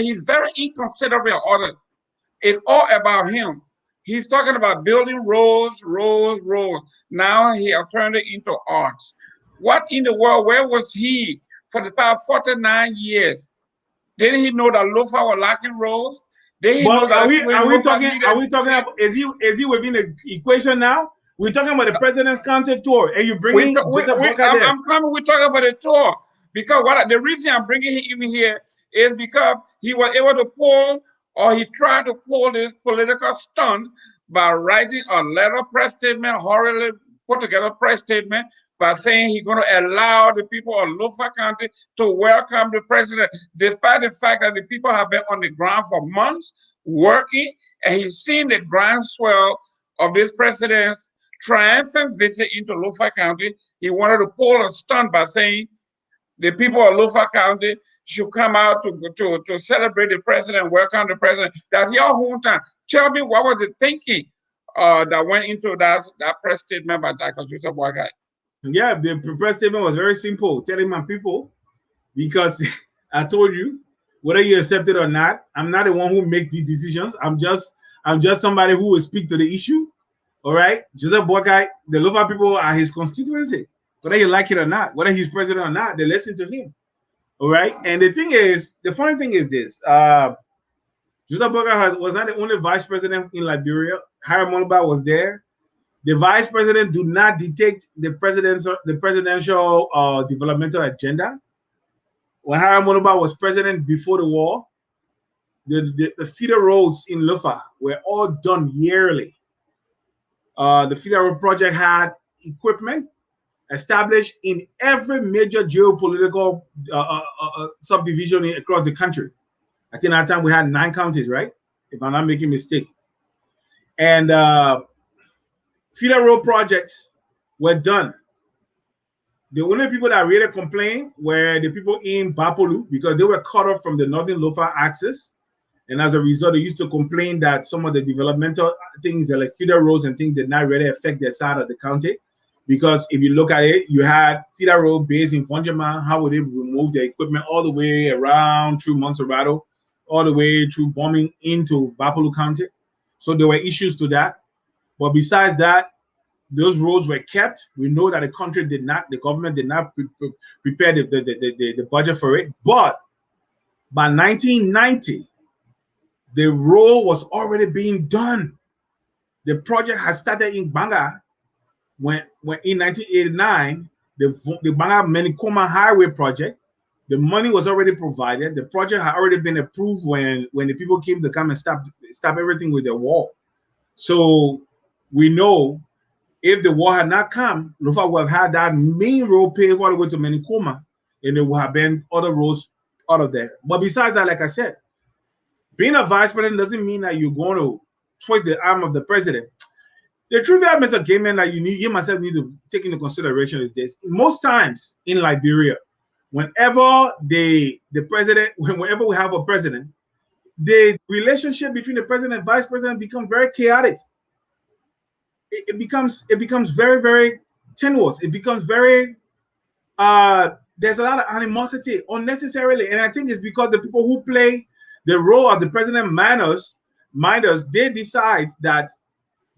he's very inconsiderate of others. It's all about him. He's talking about building roads. Now he has turned it into arts. What in the world? Where was he for the past 49 years? Didn't he know that Lofa was lacking roads? Did he know that are we talking about is he within the equation now? We're talking about the president's county tour, and you bringing Joseph Boakai there. I'm coming. We're talking about the tour because the reason I'm bringing him here is because he was able to pull, or he tried to pull this political stunt by writing a letter press statement, hurriedly put together a press statement by saying he's going to allow the people of Lofa County to welcome the president, despite the fact that the people have been on the ground for months working, and he's seen the groundswell of this president's triumphant visit into Lofa County. He wanted to pull a stunt by saying the people of Lofa County should come out to celebrate the president, welcome the president. That's your hometown. Tell me, what was the thinking that went into that press statement by Dr. Joseph Boakai? Yeah, the press statement was very simple, telling my people, because I told you, whether you accept it or not, I'm not the one who makes these decisions. I'm just somebody who will speak to the issue. All right, Joseph Boakai, the Lofa people are his constituency. Whether you like it or not, whether he's president or not, they listen to him. All right, and the funny thing is this: Joseph Boakai was not the only vice president in Liberia. Harry Monuba was there. The vice president do not dictate the presidential developmental agenda. When Harry Monuba was president before the war, the feeder roads in Lofa were all done yearly. The feeder road project had equipment established in every major geopolitical subdivision across the country. I think at that time we had 9 counties, right? If I'm not making a mistake. And feeder road projects were done. The only people that really complained were the people in Bapolu, because they were cut off from the northern Lofa axis. And as a result, they used to complain that some of the developmental things like feeder roads and things did not really affect their side of the county. Because if you look at it, you had feeder road based in Vonjama. How would they remove the equipment all the way around through Montserrato, all the way through bombing into Bapolu County? So there were issues to that. But besides that, those roads were kept. We know that the government did not prepare the budget for it. But by 1990, The road was already being done. The project had started in Banga when in 1989, the Banga Menikoma Highway project, the money was already provided. The project had already been approved when the people came to come and stop everything with the wall. So we know if the war had not come, Lofa would have had that main road paved all the way to Menikoma, and there would have been other roads out of there. But besides that, like I said, being a vice president doesn't mean that you're going to twist the arm of the president. The truth that Mr. Gayman, that you myself need to take into consideration is this. Most times in Liberia, whenever the president, whenever we have a president, the relationship between the president and vice president becomes very chaotic. It becomes very, very tenuous. It becomes very there's a lot of animosity unnecessarily. And I think it's because the people who play the role of the president minders, they decide that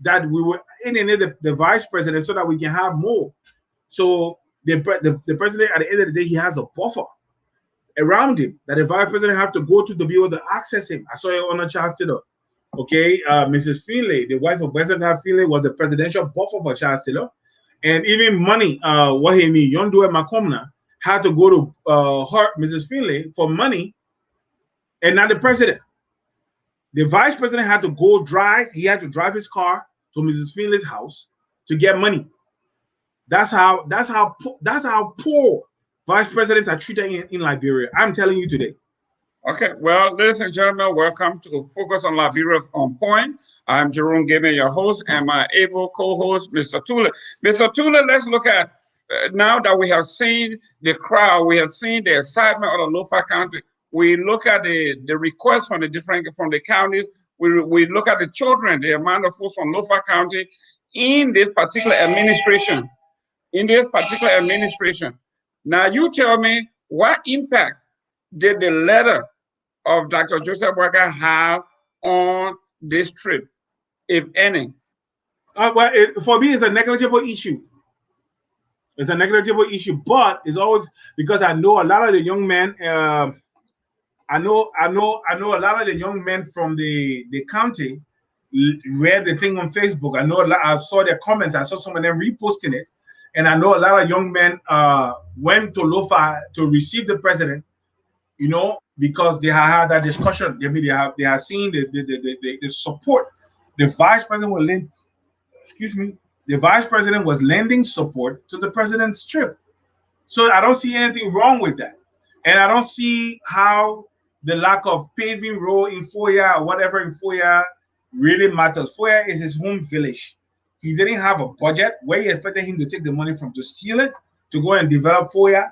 we will alienate the vice president so that we can have more. So the president, at the end of the day, he has a buffer around him that the vice president have to go to be able to access him. I saw it on a Charles Taylor. Okay, Mrs. Finlay, the wife of President Finlay, was the presidential buffer for Charles Taylor. And even money, what he mean, Yondue Makomna had to go to her, Mrs. Finlay, for money, and not the president. The vice president had to go drive. He had to drive his car to Mrs. Finlay's house to get money. That's how poor vice presidents are treated in Liberia. I'm telling you today. Okay, well, ladies and gentlemen, welcome to Focus on Liberia's On Point. I'm Jerome Gayman, your host, and my able co-host, Mr. Tulay. Mr. Tulay, let's look at, now that we have seen the crowd, we have seen the excitement of the Lofa County, we look at the requests from the counties, we look at the children, the amount of folks from Lofa County in this particular administration. Now, you tell me, what impact did the letter of Dr. Joseph Walker have on this trip, if any? Well, for me, it's a negligible issue. It's a negligible issue, but it's always because I know a lot of the young men. I know a lot of the young men from the county read the thing on Facebook. I saw their comments. I saw some of them reposting it, and I know a lot of young men went to Lofa to receive the president. You know, because they have had that discussion. I mean, they have seen the support. The vice president was the vice president was lending support to the president's trip. So I don't see anything wrong with that. And I don't see how the lack of paving road in Foya or whatever in Foya really matters. Foya is his home village. He didn't have a budget. Where he expected him to take the money from to steal it, to go and develop Foya.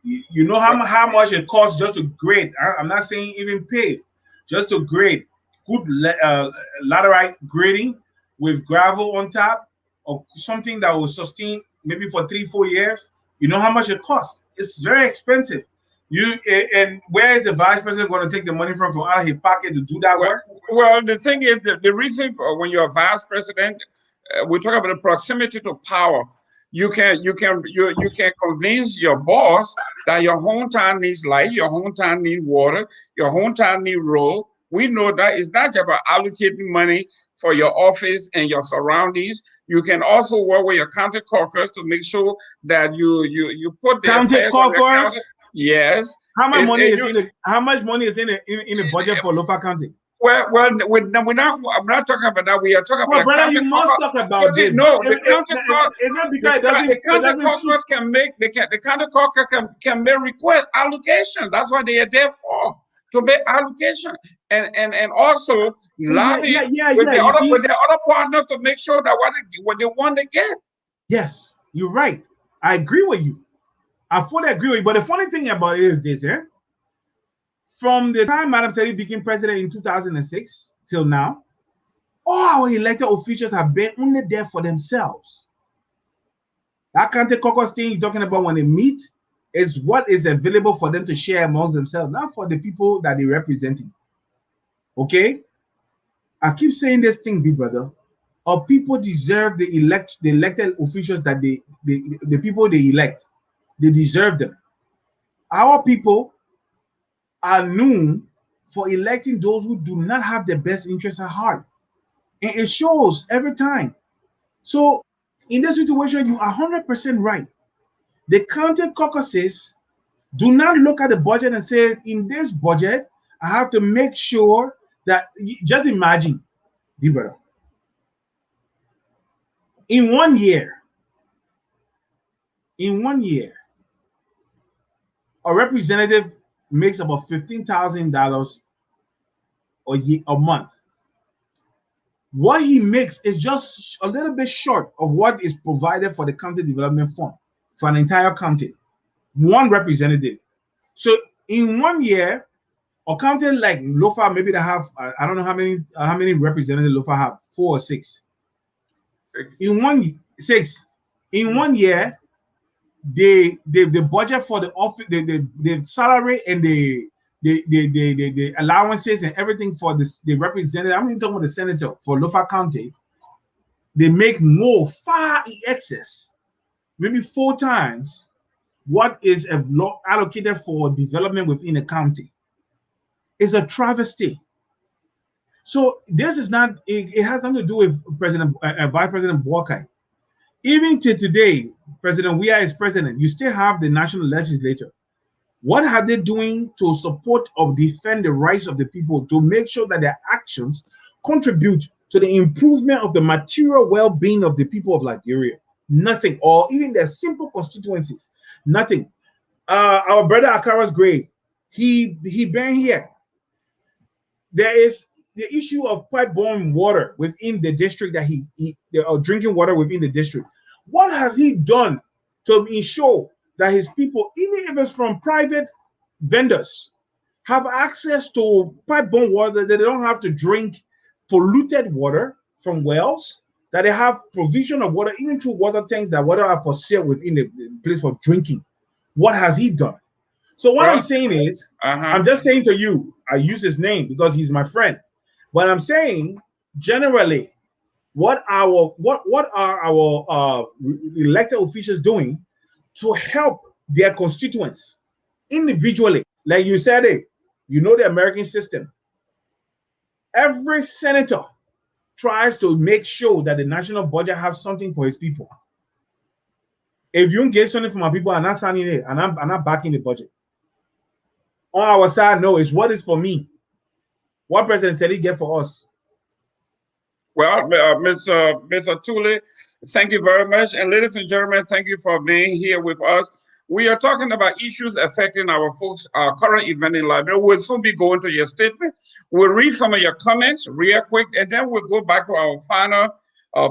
You know how much it costs just to grade. I'm not saying even pave, just to grade. Good laterite grading with gravel on top, or something that will sustain maybe for 3-4 years. You know how much it costs. It's very expensive. And where is the vice president going to take the money from out of his pocket to do that work? Well, the thing is that the reason when you're a vice president, we talk about the proximity to power. You can convince your boss that your hometown needs light, your hometown needs water, your hometown needs road. We know that it's not just about allocating money for your office and your surroundings. You can also work with your county caucus to make sure that you put the county caucus. Yes. How much money is in the budget for Lofa County? Well, I'm not talking about that. We are talking about. Brother, you must talk about this. No, the county caucus. It's not because the county caucus can make request allocations. That's what they are there for, to make allocation and also lobby with the other partners to make sure that what they want to get. Yes, you're right. I agree with you. I fully agree with you. But the funny thing about it is this, from the time Madam Sadi became president in 2006 till now, all our elected officials have been only there for themselves. That county caucus thing you're talking about when they meet is what is available for them to share amongst themselves, not for the people that they're representing. Okay? I keep saying this thing, big brother. Our people deserve the elected officials that the people they elect. They deserve them. Our people are known for electing those who do not have the best interests at heart. And it shows every time. So in this situation, you are 100% right. The county caucuses do not look at the budget and say, in this budget, I have to make sure that, just imagine, dear brother, in 1 year, a representative makes about $15,000 a month. What he makes is just a little bit short of what is provided for the county development fund for an entire county. One representative. So in 1 year, a county like Lofa, maybe they have I don't know how many representatives Lofa have, 4 or 6. In 1 year, the budget for the office, the salary and the allowances and everything for the representative. I'm even talking about the senator for Lofa County. They make more, far in excess, maybe 4 times what is allocated for development within the county. It's a travesty. So this is not. It has nothing to do with Vice President Boakai. Even to today, President Weah is president. You still have the national legislature. What are they doing to support or defend the rights of the people, to make sure that their actions contribute to the improvement of the material well-being of the people of Liberia? Nothing. Or even their simple constituencies. Nothing. Our brother Akara's grave, he been here. There is the issue of pipe-borne water within the district that drinking water within the district. What has he done to ensure that his people, even if it's from private vendors, have access to pipe-borne water, that they don't have to drink polluted water from wells, that they have provision of water, even through water tanks that water are for sale within the place for drinking? What has he done? So what I'm saying is, I'm just saying to you, I use his name because he's my friend. But I'm saying, generally, what are our elected officials doing to help their constituents individually? Like you said, you know the American system. Every senator tries to make sure that the national budget has something for his people. If you give something for my people, I'm not signing it, and I'm not backing the budget. On our side, no, it's what is for me. What President said he get for us. Well, Mr. Tulay, thank you very much. And ladies and gentlemen, thank you for being here with us. We are talking about issues affecting our folks, our current event in Liberia. We'll soon be going to your statement. We'll read some of your comments real quick, and then we'll go back to our final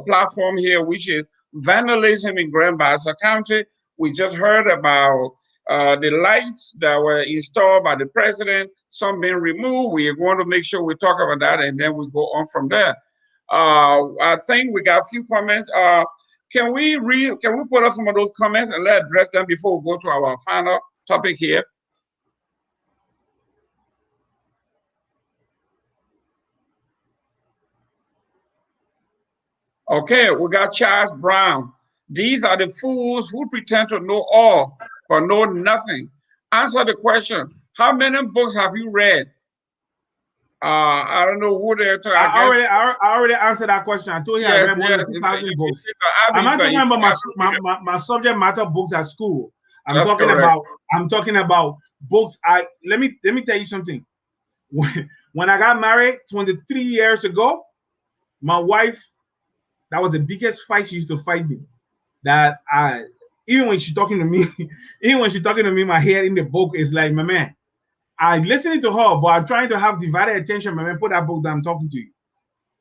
platform here, which is vandalism in Grand Bassa County. We just heard about the lights that were installed by the president, some being removed. We are going to make sure we talk about that, and then we go on from there. I think we got a few comments. Can we put up some of those comments and let's address them before we go to our final topic here? Okay, we got Charles Brown. These are the fools who pretend to know all but know nothing. Answer the question. How many books have you read? I don't know who they're talking about. I already answered that question. I told you I read more than 2,000 books. I'm not talking about my subject matter books at school. I'm talking about books. Let me tell you something. When I got married 23 years ago, my wife, that was the biggest fight she used to fight me. That even when she's talking to me, my head in the book is like, my man, I'm listening to her, but I'm trying to have divided attention. My man, put that book down, I'm talking to you.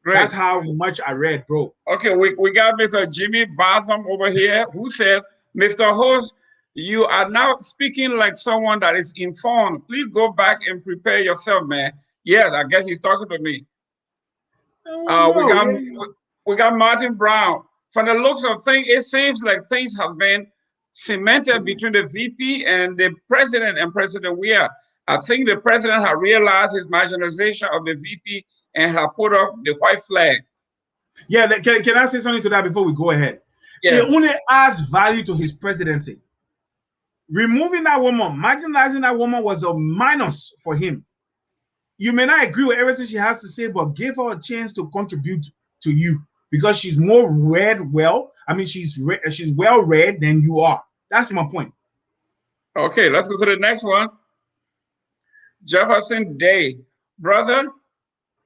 Great. That's how much I read, bro. Okay, we got Mr. Jimmy Botham over here who said, Mr. Host, you are now speaking like someone that is informed. Please go back and prepare yourself, man. Yes, I guess he's talking to me. We got Martin Brown. From the looks of things, it seems like things have been cemented between the VP and the president and President Weah. I think the president has realized his marginalization of the VP and have put up the white flag. Yeah, can I say something to that before we go ahead? Yes. It only adds value to his presidency. Removing that woman, marginalizing that woman was a minus for him. you may not agree with everything she has to say, but give her a chance to contribute to you because she's more read well. I mean, she's well read than you are. That's my point. Okay, let's go to the next one. Jefferson Day, brother,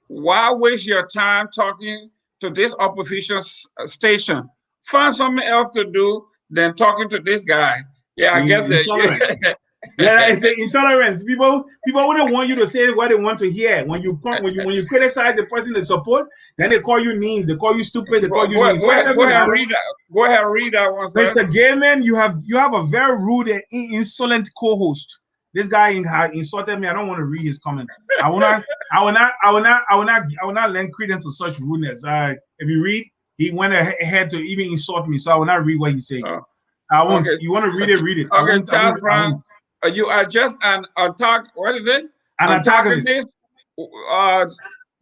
why waste your time talking to this opposition station? Find something else to do than talking to this guy. Yeah, I guess that. Yeah, it's the intolerance. People wouldn't want you to say what they want to hear. When you criticize the person they support, then they call you names. They call you stupid. They call you names. Go ahead and read that. Go ahead and read that one, sir. Mr. Gayman, you have a very rude and insolent co-host. This guy insulted me. I don't want to read his comment. I will not lend credence to such rudeness. If you read, he went ahead to even insult me, so I will not read what he's saying. I won't. Okay. You want to read it? Read it. Okay, Charles Brown, you are just an what is it? An antagonist.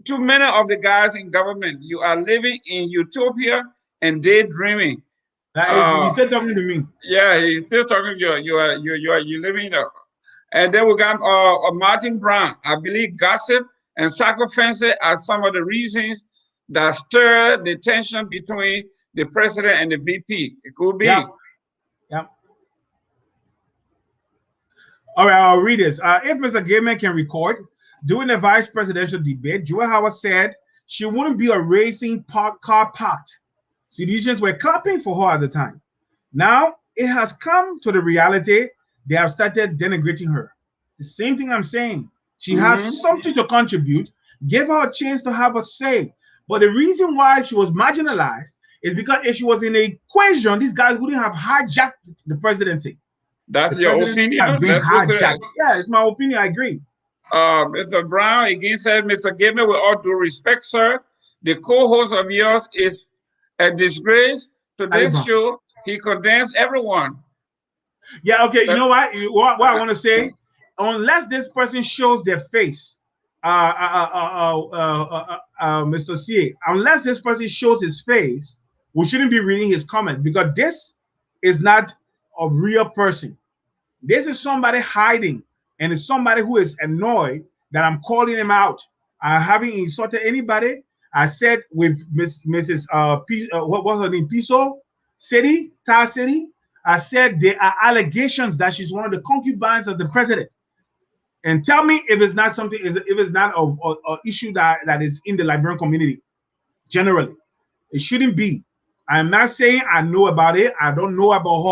Too many of the guys in government, you are living in utopia and daydreaming. He's still talking to me. Yeah, he's still talking to you. You living there. And then we got Martin Brown. I believe gossip and sacrifice are some of the reasons that stir the tension between the president and the VP. It could be. Yeah. All right, I'll read this. If Mr. Gayman can record, during the vice presidential debate, Joel Howard said she wouldn't be a racing car parked. Citizens were clapping for her at the time. Now it has come to the reality they have started denigrating her. The same thing I'm saying. She has something to contribute. Give her a chance to have a say. But the reason why she was marginalized is because if she was in a equation, these guys wouldn't have hijacked the presidency. That's your opinion? Yeah, it's my opinion. I agree. Mr. Brown again said, Mr. Gayman, with all due respect, sir, the co-host of yours is a disgrace to this show. He condemns everyone. Yeah, okay. You know what? What I want to say, unless this person shows their face, Mr. CA, unless this person shows his face, we shouldn't be reading his comment because this is not a real person. This is somebody hiding, and it's somebody who is annoyed that I'm calling him out. I haven't insulted anybody. I said with Mrs. What was her name? Piso City, Tar City. I said there are allegations that she's one of the concubines of the president. And tell me if it's not something, if it's not a issue that is in the Liberian community generally. It shouldn't be. I'm not saying I know about it. I don't know about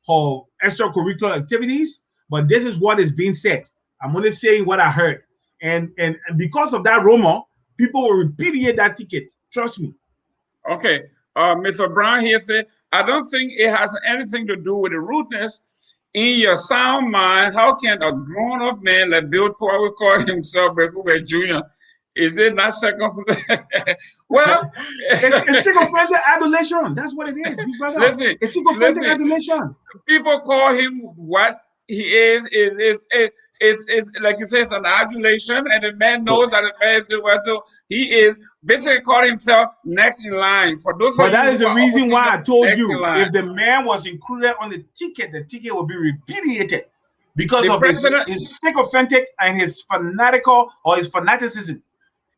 her extracurricular activities, but this is what is being said. I'm only saying what I heard. And because of that rumor, people will repudiate that ticket. Trust me. Okay. Mr. Brown here said, I don't think it has anything to do with the rudeness. In your sound mind, how can a grown-up man like Bill Tulay will call himself Bekuwe Jr.? Is it not circumvented? Well, it's sycophantic adulation. That's what it is, big brother. Listen, it's sycophantic adulation. People call him what he is like you say, it's an adulation, and the man knows that the man is doing well. So he is basically calling himself next in line. For those, but that is the reason why I told you if the man was included on the ticket would be repudiated because of his sycophantic and his fanatical or his fanaticism.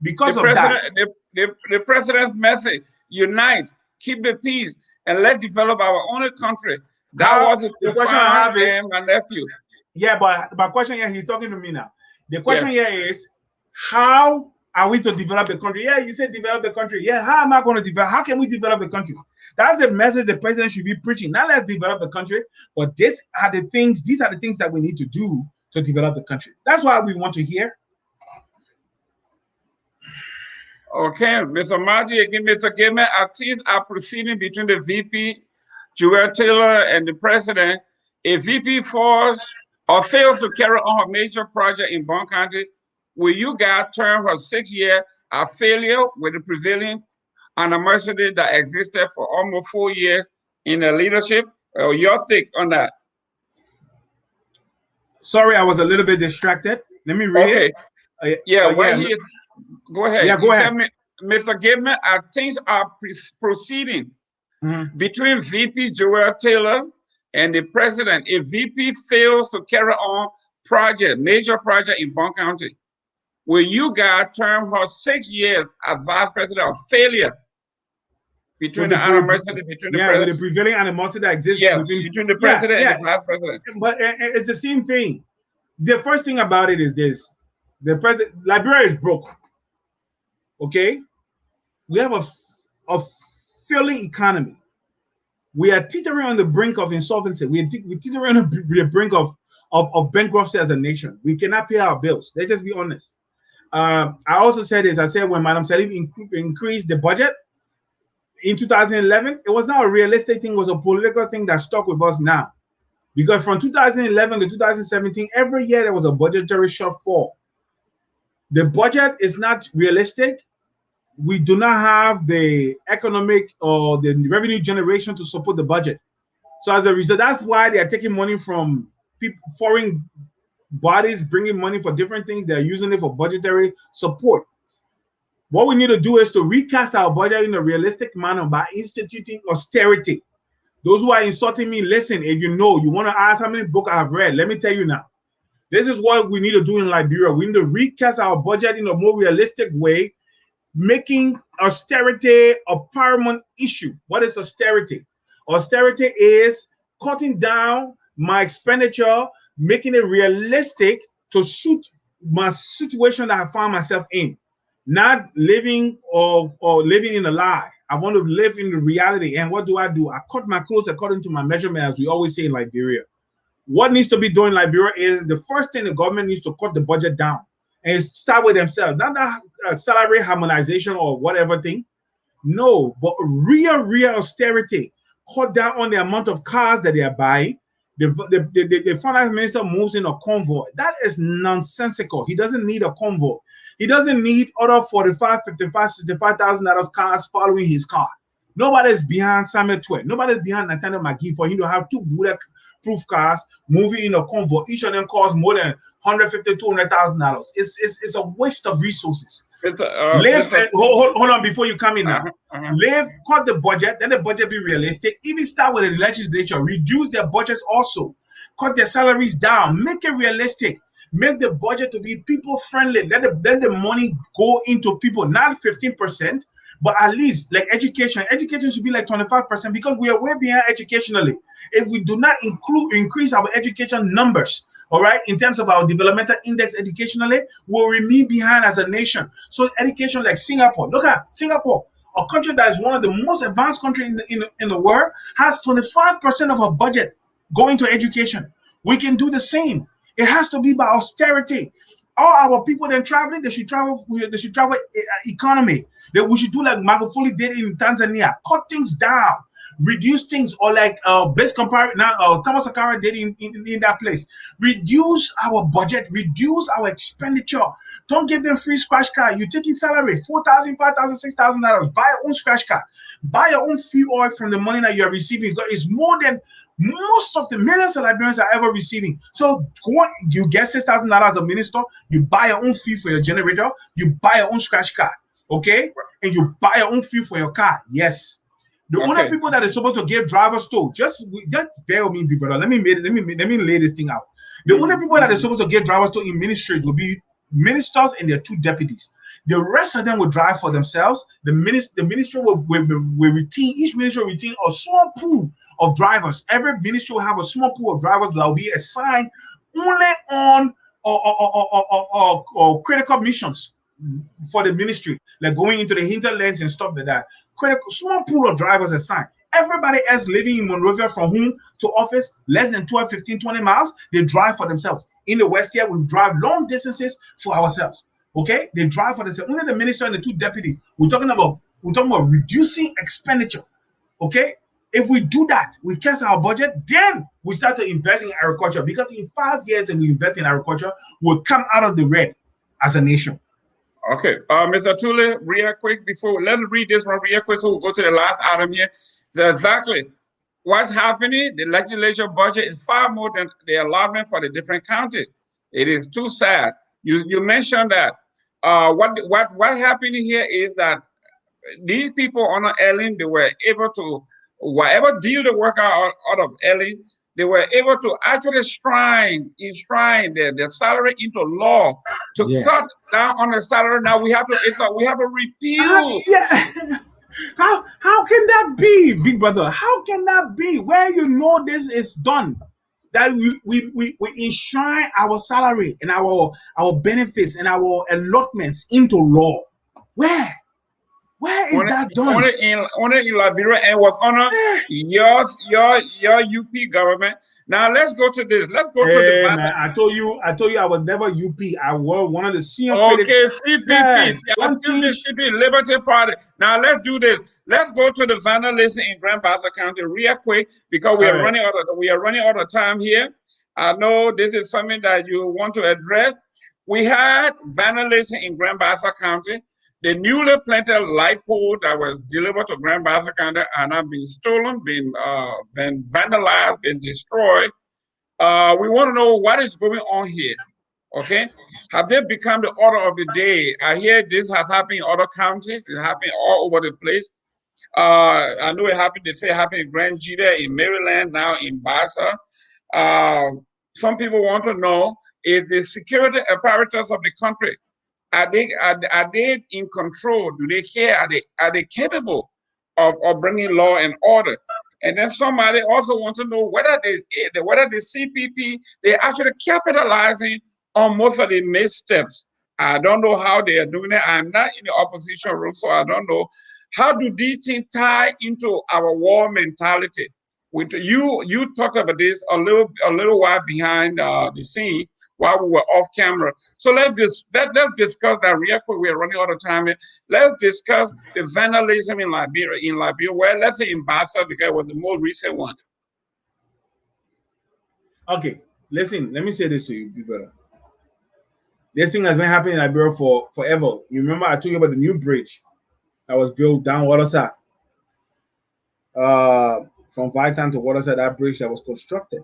Because of that, the president's message: unite, keep the peace, and let's develop our own country. That was the question I have is my nephew. Yeah, but my question here, he's talking to me now. The question here is, how are we to develop the country? Yeah, you said develop the country. Yeah, how am I going to develop? How can we develop the country? That's the message the president should be preaching. Not let's develop the country, but these are the things that we need to do to develop the country. That's what we want to hear. Okay, Mr. Marty, again, Mr. Gayman, as things are proceeding between the VP, Joel Taylor, and the president, if VP falls or fails to carry on her major project in Bond County, will you guys term her 6 year a failure with the prevailing animosity that existed for almost 4 years in the leadership? Or your take on that? Sorry, I was a little bit distracted. Let me read it. Go ahead. Yeah, go ahead. Mr. Gayman, as things are proceeding between VP Joel Taylor and the president, if VP fails to carry on major project in Bond County, where you got termed her 6 years as vice president of failure between the animosity between the with president. the prevailing animosity that exists between the president and the vice president. But it's the same thing. The first thing about it is this: the president, Liberia is broke. Okay, we have a failing economy. We are teetering on the brink of insolvency. We're teetering on the brink of bankruptcy as a nation. We cannot pay our bills. Let's just be honest. I also said this. I said when Madam Salif increased the budget in 2011, it was not a realistic thing. It was a political thing that stuck with us now. Because from 2011 to 2017, every year there was a budgetary shortfall. The budget is not realistic. We do not have the economic or the revenue generation to support the budget. So as a result, that's why they are taking money from people, foreign bodies, bringing money for different things. They're using it for budgetary support. What we need to do is to recast our budget in a realistic manner by instituting austerity. Those who are insulting me, listen, if you want to ask how many books I have read, let me tell you now. This is what we need to do in Liberia. We need to recast our budget in a more realistic way, making austerity a paramount issue. What is austerity? Austerity is cutting down my expenditure, making it realistic to suit my situation that I found myself in. Not living or living in a lie. I want to live in the reality. And what do? I cut my clothes according to my measurement, as we always say in Liberia. What needs to be done in Liberia is the first thing the government needs to cut the budget down and start with themselves. Not that salary harmonization or whatever thing. No, but real austerity. Cut down on the amount of cars that they are buying. The finance minister moves in a convoy. That is nonsensical. He doesn't need a convoy. He doesn't need other 45, 55, $65,000 cars following his car. Nobody's behind Samuel Twain. Nobody's behind Nathaniel McGee for him to have two bulletproof cars moving in a convoy. Each of them costs more than $150,000, $200,000. It's a waste of resources. Hold on before you come in now. Cut the budget, let the budget be realistic. Even start with the legislature, reduce their budgets also. Cut their salaries down, make it realistic. Make the budget to be people friendly. Let the money go into people, not 15%, but at least like education. Education should be like 25% because we are way behind educationally. If we do not increase our education numbers, all right, in terms of our developmental index educationally, we'll remain behind as a nation. So education like Singapore, look at Singapore, a country that is one of the most advanced countries in the world, has 25% of our budget going to education. We can do the same. It has to be by austerity. All our people then traveling, they should travel economy. We should do like Magufuli did in Tanzania, cut things down, reduce things, or like best compare now Thomas Sankara did in that place. Reduce our budget, reduce our expenditure. Don't give them free scratch card. You take your salary, $4,000, $5,000, $6,000. Buy your own scratch card. Buy your own fuel oil from the money that you are receiving. It's more than most of the millions of Liberians are ever receiving. So you get $6,000 as a minister, you buy your own fuel for your generator, you buy your own scratch card, okay? And you buy your own fuel for your car. Yes. The only people that are supposed to give drivers to, just bear with me, people. Let me lay this thing out. The only people that are supposed to give drivers to in ministries will be ministers and their two deputies. The rest of them will drive for themselves. The ministry will retain, each ministry will retain a small pool of drivers. Every ministry will have a small pool of drivers that will be assigned only on or critical missions for the ministry, like going into the hinterlands and stuff like that. Small pool of drivers assigned. Everybody else living in Monrovia from home to office, less than 12, 15, 20 miles, they drive for themselves. In the West here, we drive long distances for ourselves. Okay? They drive for themselves. Only the minister and the two deputies. We're talking about reducing expenditure. Okay? If we do that, we cast our budget, then we start to invest in agriculture. Because in 5 years, if we invest in agriculture, we'll come out of the red as a nation. Okay, Mr. Tulay, real quick before, let's read this one real quick so we'll go to the last item here. So exactly what's happening, the legislature budget is far more than the allotment for the different counties. It is too sad. You mentioned that what happened here is that these people on Ellen, they were able to, whatever deal they work out of Ellen, they were able to actually enshrine their salary into law to Yeah. cut down on the salary. Now we have to repeal. Yeah. How can that be, big brother? How can that be? Where you know this is done, that we enshrine our salary and our benefits and our allotments into law. Where is that done? Only in Liberia, and was under your UP government. Now let's go to this. Let's go to the Hey matter. man, I told you I was never UP. I was one of the senior critics. Okay, CPP. Yeah, See, I don't feel this teach. CPP Liberty Party. Now let's do this. Let's go to the vandalism in Grand Bassa County real quick because we All are right. running out of time here. I know this is something that you want to address. We had vandalism in Grand Bassa County. The newly planted light pole that was delivered to Grand Bassa County are now being stolen, been vandalized, been destroyed. We want to know what is going on here. Okay, have they become the order of the day? I hear this has happened in other counties. It's happening all over the place. I know it happened. They say it happened in Grand Jita, in Maryland, now in Bassa. Some people want to know if the security apparatus of the country are they in control? Do they care? Are they capable of bringing law and order? And then somebody also wants to know whether the CPP they're actually capitalizing on most of the missteps. I don't know how they are doing it. I'm not in the opposition room, so I don't know. How do these things tie into our war mentality? With you talked about this a little while behind the scene while we were off camera. So let's discuss that real quick. We're running out of time here. Let's discuss the vandalism in Liberia. Well, let's say in Bassa because it was the most recent one. Okay, listen, let me say this to you, big brother. This thing has been happening in Liberia for forever. You remember I told you about the new bridge that was built down Waterside. From Vitan to Waterside, that bridge that was constructed.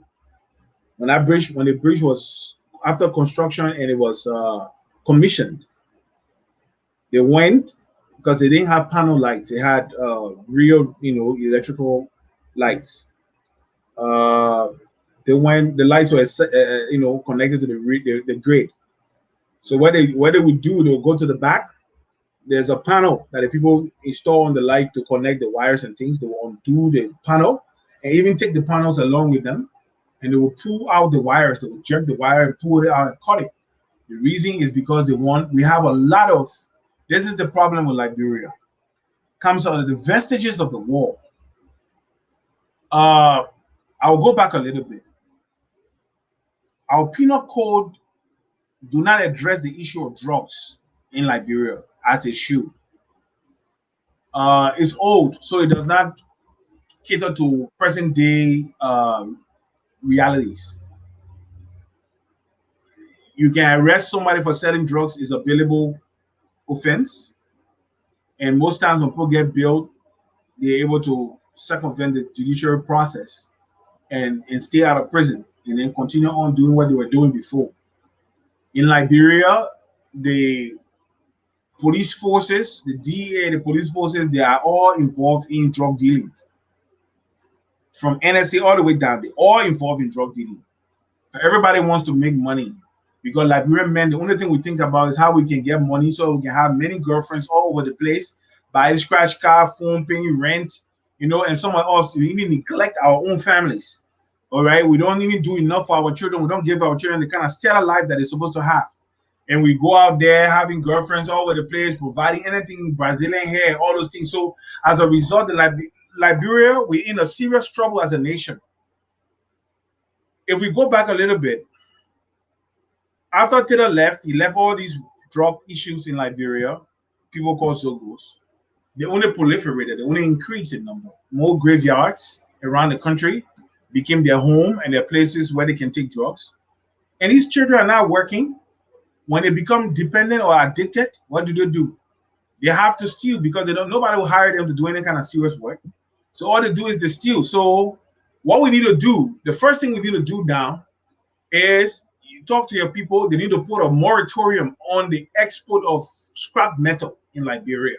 When the bridge was after construction and it was commissioned, they went because they didn't have panel lights. They had real, electrical lights. They went. The lights were, connected to the grid. So what they would do, they would go to the back. There's a panel that the people install on the light to connect the wires and things. They will undo the panel and even take the panels along with them. And they will pull out the wires. They will jerk the wire and pull it out and cut it. The reason is because we have a lot of, this is the problem with Liberia. Comes out of the vestiges of the war. I'll go back a little bit. Our penal code do not address the issue of drugs in Liberia as it should. It's old, so it does not cater to present day realities. You can arrest somebody for selling drugs is a bailable offense. And most times when people get bailed, they're able to circumvent the judicial process and stay out of prison and then continue on doing what they were doing before. In Liberia, the police forces, the DEA, the police forces, they are all involved in drug dealing. From NSA all the way down, they're all involved in drug dealing. Everybody wants to make money because Liberian men, the only thing we think about is how we can get money so we can have many girlfriends all over the place, buy a scratch car, phone, paying rent, and some of us, we even neglect our own families. All right. We don't even do enough for our children. We don't give our children the kind of stellar life that they're supposed to have. And we go out there having girlfriends all over the place, providing anything, Brazilian hair, all those things. So as a result, Liberia, we're in a serious trouble as a nation. If we go back a little bit, after Taylor left, he left all these drug issues in Liberia, people called Zogos. They only proliferated, they only increased in number. More graveyards around the country became their home and their places where they can take drugs. And these children are now working. When they become dependent or addicted, what do? They have to steal because nobody will hire them to do any kind of serious work. So all they do is they steal. So what we need to do, the first thing we need to do now is you talk to your people. They need to put a moratorium on the export of scrap metal in Liberia.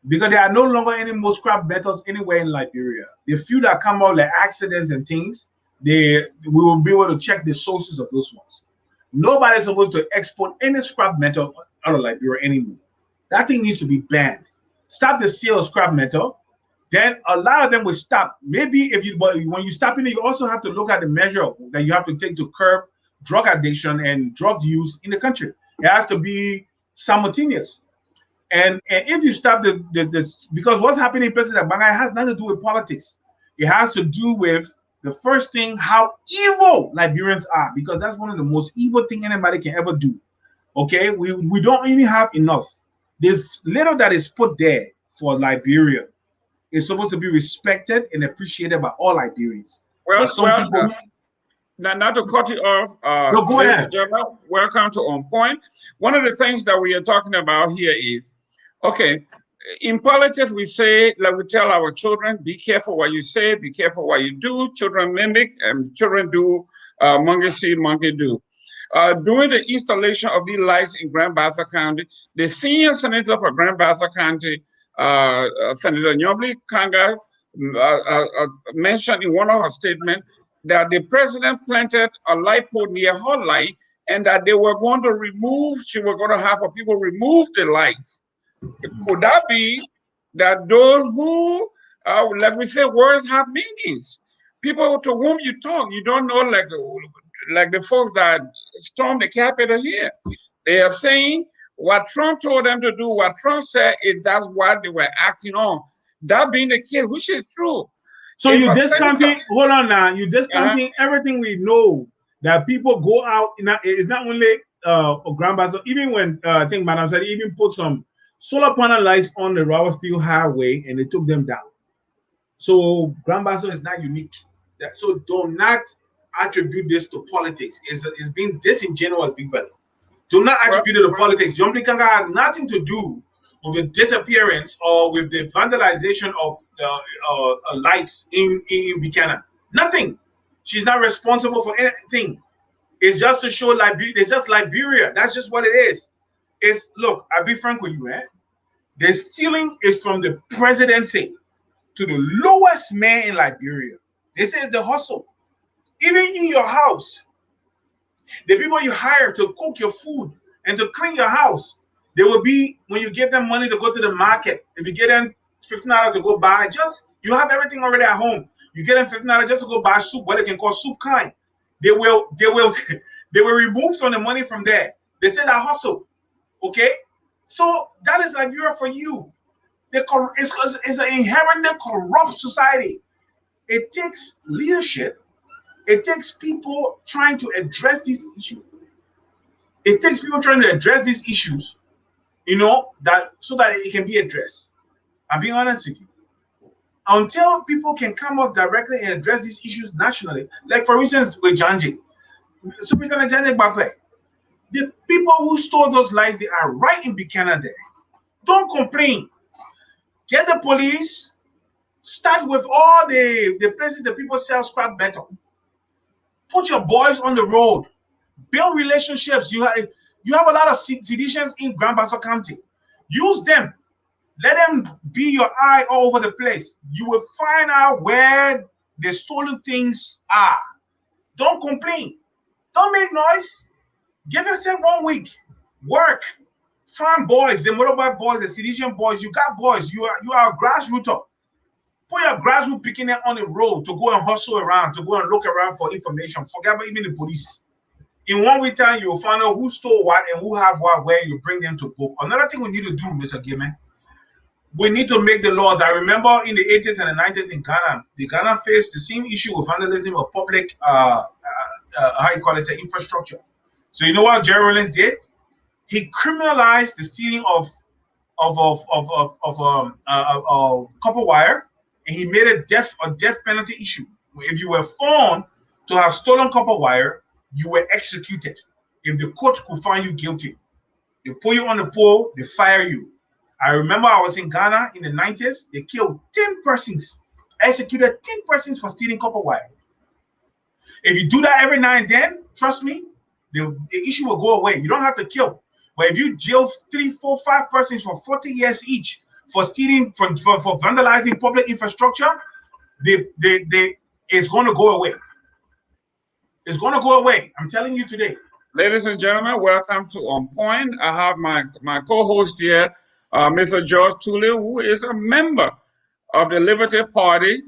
Because there are no longer any more scrap metals anywhere in Liberia. The few that come out like accidents and things, we will be able to check the sources of those ones. Nobody's supposed to export any scrap metal out of Liberia anymore. That thing needs to be banned. Stop the sale of scrap metal. Then a lot of them will stop. Maybe but when you stop in it, you also have to look at the measure that you have to take to curb drug addiction and drug use in the country. It has to be simultaneous. And if you stop this, because what's happening in President Bangui has nothing to do with politics. It has to do with the first thing, how evil Liberians are, because that's one of the most evil thing anybody can ever do. Okay, we don't even have enough. The little that is put there for Liberia is supposed to be respected and appreciated by all Liberians. Well, people, not to cut you off, no, go ahead. Welcome to On Point. One of the things that we are talking about here is, okay, in politics, we say, like we tell our children, be careful what you say, be careful what you do. Children mimic, and children do, monkey see, monkey do. During the installation of these lights in Grand Bassa County, the senior senator for Grand Bassa County, Senator Nyobli Kanga, mentioned in one of her statements that the president planted a light pole near her light and that they were going to she was going to have people remove the lights. Could that be that those who, like we say, words have meanings? People to whom you talk, you don't know, like the folks that stormed the Capitol here. They are saying what Trump told them to do, what Trump said is that's what they were acting on. That being the case, which is true. So you're discounting, hold on now, you're discounting everything we know that people go out, it's not only Grand Bassa, even when I think Madam said, even put some solar panel lights on the Robertfield Highway and they took them down. So Grand Bassa is not unique. So do not attribute this to politics. It's being disingenuous, big brother. Do not attribute it to politics. John Blikanga had nothing to do with the disappearance or with the vandalization of lights in Buchanan. Nothing. She's not responsible for anything. It's just to show Liberia. It's just Liberia. That's just what it is. Look, I'll be frank with you, The stealing is from the presidency to the lowest man in Liberia. This is the hustle. Even in your house, the people you hire to cook your food and to clean your house, they will be, when you give them money to go to the market, if you get them $15 to go buy, you have everything already at home. You get them $15 just to go buy soup, what they can call soup kind. They will remove some of the money from there. They say that hustle. Okay? So that is Liberia for you. It's an inherently corrupt society. It takes leadership. It takes people trying to address these issues. It takes people trying to address these issues, so that it can be addressed. I'm being honest with you. Until people can come up directly and address these issues nationally, like for instance with Janji, Superintendent Janji Bakwe, the people who stole those lights, they are right in Buchanan there. Don't complain. Get the police. Start with all the places that people sell scrap metal. Put your boys on the road. Build relationships. You have a lot of seditionists in Grand Bassa County. Use them. Let them be your eye all over the place. You will find out where the stolen things are. Don't complain. Don't make noise. Give yourself 1 week. Work. Find boys, the motorbike boys, the sedition boys. You got boys. You are a grassrooter. Put your grassroots beginner on the road to go and hustle around, to go and look around for information. Forget about even the police. In 1 week time, you'll find out who stole what and who have what, where you bring them to book. Another thing we need to do, Mr. Gayman, we need to make the laws. I remember in the 80s and the 90s in Ghana faced the same issue with vandalism of public, infrastructure. So you know what Jerry Rollins did? He criminalized the stealing of copper wire, and he made a death penalty issue. If you were found to have stolen copper wire, you were executed. If the court could find you guilty, they put you on the pole, they fire you. I remember I was in Ghana in the 90s. They killed 10 persons, executed 10 persons for stealing copper wire. If you do that every now and then, trust me, the issue will go away. You don't have to kill. But if you jail 3, 4, 5 persons for 40 years each for stealing, for vandalizing public infrastructure, it's going to go away. It's going to go away. I'm telling you today. Ladies and gentlemen, welcome to On Point. I have my co-host here, Mr. George Tulay, who is a member of the Liberty Party,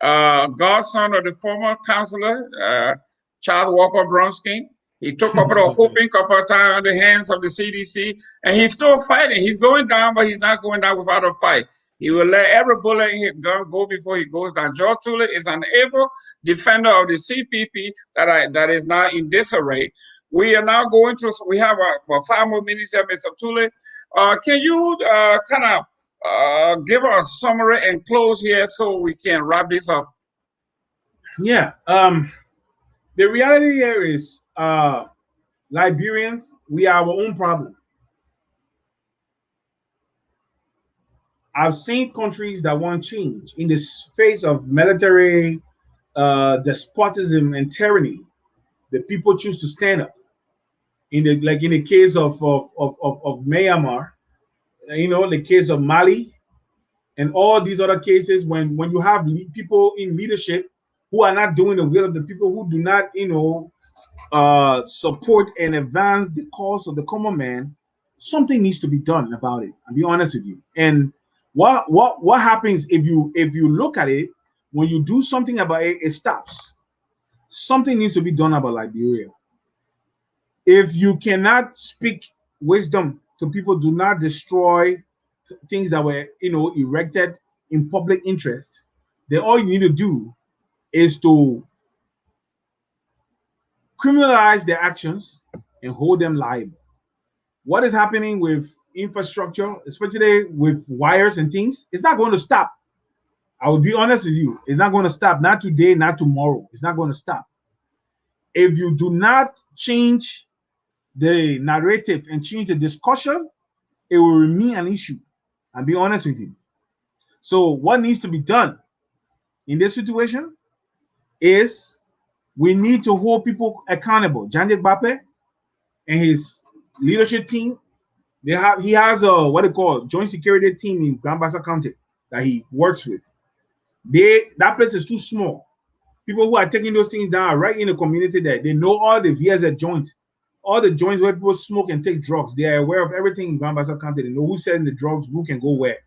godson of the former councillor, Charles Walker Bronsky. He took up a whooping couple of times on the hands of the CDC, and he's still fighting. He's going down, but he's not going down without a fight. He will let every bullet in his gun go before he goes down. George Tulay is an able defender of the CPP that is now in disarray. We are now going to, we have about 5 more minutes here, Mr. Tulay. Can you kind of give us a summary and close here so we can wrap this up? Yeah. The reality here is Liberians, we are our own problem. I've seen countries that want change in the face of military despotism and tyranny. The people choose to stand up. In the case of Myanmar, the case of Mali, and all these other cases, when you have people in leadership who are not doing the will of the people, who do not support and advance the cause of the common man, something needs to be done about it. I'll be honest with you. And what happens if you look at it, when you do something about it, it stops. Something needs to be done about Liberia. If you cannot speak wisdom to people, do not destroy things that were erected in public interest, then all you need to do is to criminalize their actions and hold them liable. What is happening with infrastructure, especially with wires and things, it's not going to stop. I will be honest with you. It's not going to stop. Not today, not tomorrow. It's not going to stop. If you do not change the narrative and change the discussion, it will remain an issue. I'll be honest with you. So what needs to be done in this situation is we need to hold people accountable. Jandik Bape and his leadership team, he has a what they call joint security team in Grand County that he works with. That place is too small. People who are taking those things down are right in the community there. They know all the VSA joints, all the joints where people smoke and take drugs. They are aware of everything in Grand County. They know who's selling the drugs, who can go where.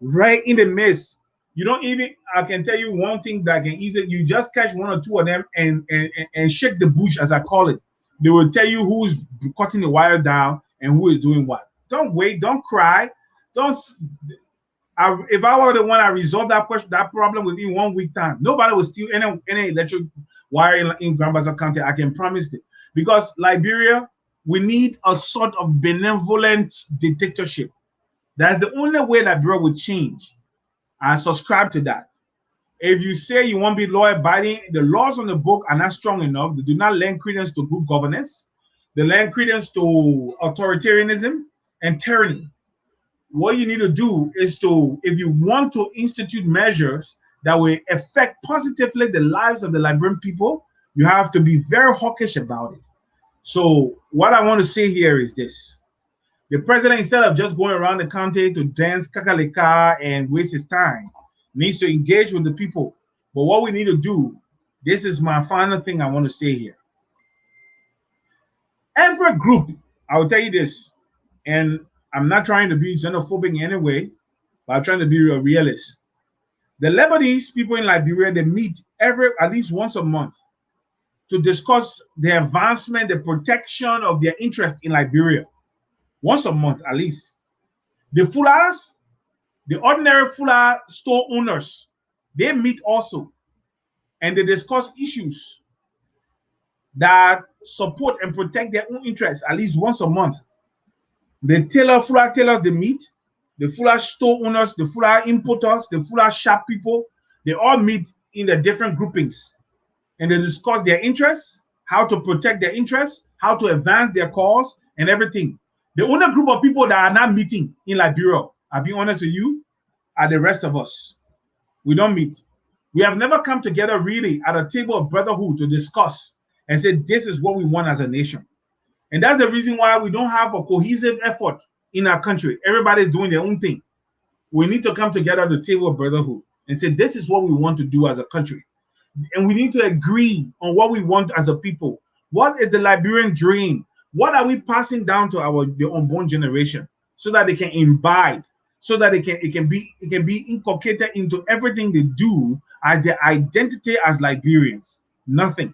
Right in the midst. You don't even, I can tell you one thing that can easily, you just catch 1 or 2 of them and shake the bush, as I call it. They will tell you who's cutting the wire down and who is doing what. Don't wait, don't cry. If I were the one that resolved that problem within 1 week time, nobody will steal any electric wire in Grand County. I can promise it. Because Liberia, we need a sort of benevolent dictatorship. That's the only way Liberia will change. I subscribe to that. If you say you want to be law-abiding, the laws on the book are not strong enough. They do not lend credence to good governance. They lend credence to authoritarianism and tyranny. What you need to do is if you want to institute measures that will affect positively the lives of the Liberian people, you have to be very hawkish about it. So what I want to say here is this. The president, instead of just going around the county to dance kakaleka and waste his time, needs to engage with the people. But what we need to do, this is my final thing I want to say here. Every group, I will tell you this, and I'm not trying to be xenophobic in any way, but I'm trying to be a realist. The Lebanese people in Liberia, they meet at least once a month to discuss the advancement, the protection of their interest in Liberia. Once a month, at least. The Fullahs, the ordinary Fullah store owners, they meet also. And they discuss issues that support and protect their own interests at least once a month. The Fullah tailors, they meet. The Fullah store owners, the Fullah importers, the Fullah shop people, they all meet in the different groupings. And they discuss their interests, how to protect their interests, how to advance their cause, and everything. The only group of people that are not meeting in Liberia, I'll be honest with you, are the rest of us. We don't meet. We have never come together really at a table of brotherhood to discuss and say, this is what we want as a nation. And that's the reason why we don't have a cohesive effort in our country. Everybody's doing their own thing. We need to come together at the table of brotherhood and say, this is what we want to do as a country. and we need to agree on what we want as a people. What is the Liberian dream? What are we passing down to the unborn generation so that they can imbibe, so that it can be inculcated into everything they do as their identity as Liberians? Nothing.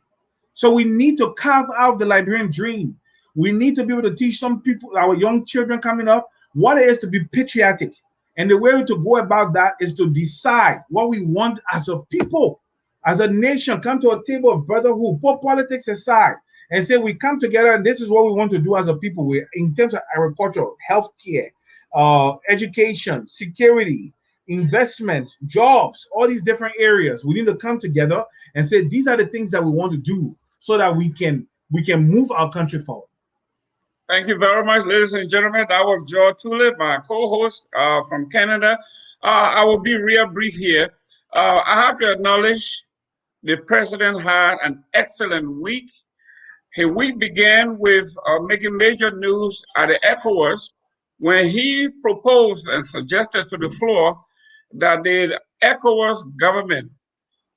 So we need to carve out the Liberian dream. We need to be able to teach some people, our young children coming up, what it is to be patriotic. And the way to go about that is to decide what we want as a people, as a nation, come to a table of brotherhood, put politics aside, and say we come together and this is what we want to do as a people. We, in terms of agriculture, healthcare, education, security, investment, jobs, all these different areas. We need to come together and say these are the things that we want to do so that we can move our country forward. Thank you very much, ladies and gentlemen. That was George Tulay, my co-host from Canada. I will be real brief here. I have to acknowledge the president had an excellent week. His week began with making major news at the ECOWAS when he proposed and suggested to the floor that the ECOWAS government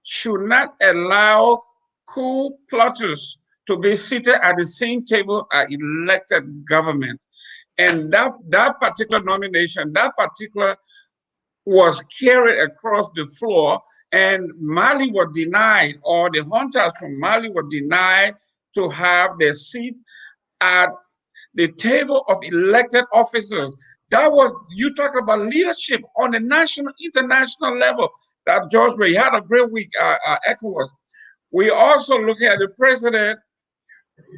should not allow coup plotters to be seated at the same table as elected government. And that particular nomination, that particular was carried across the floor, and Mali was denied, or the hunters from Mali were denied to have their seat at the table of elected officers. That was, you talk about leadership on the national, international level. That's George Ray. He had a great week at ECOWAS. We also look at the president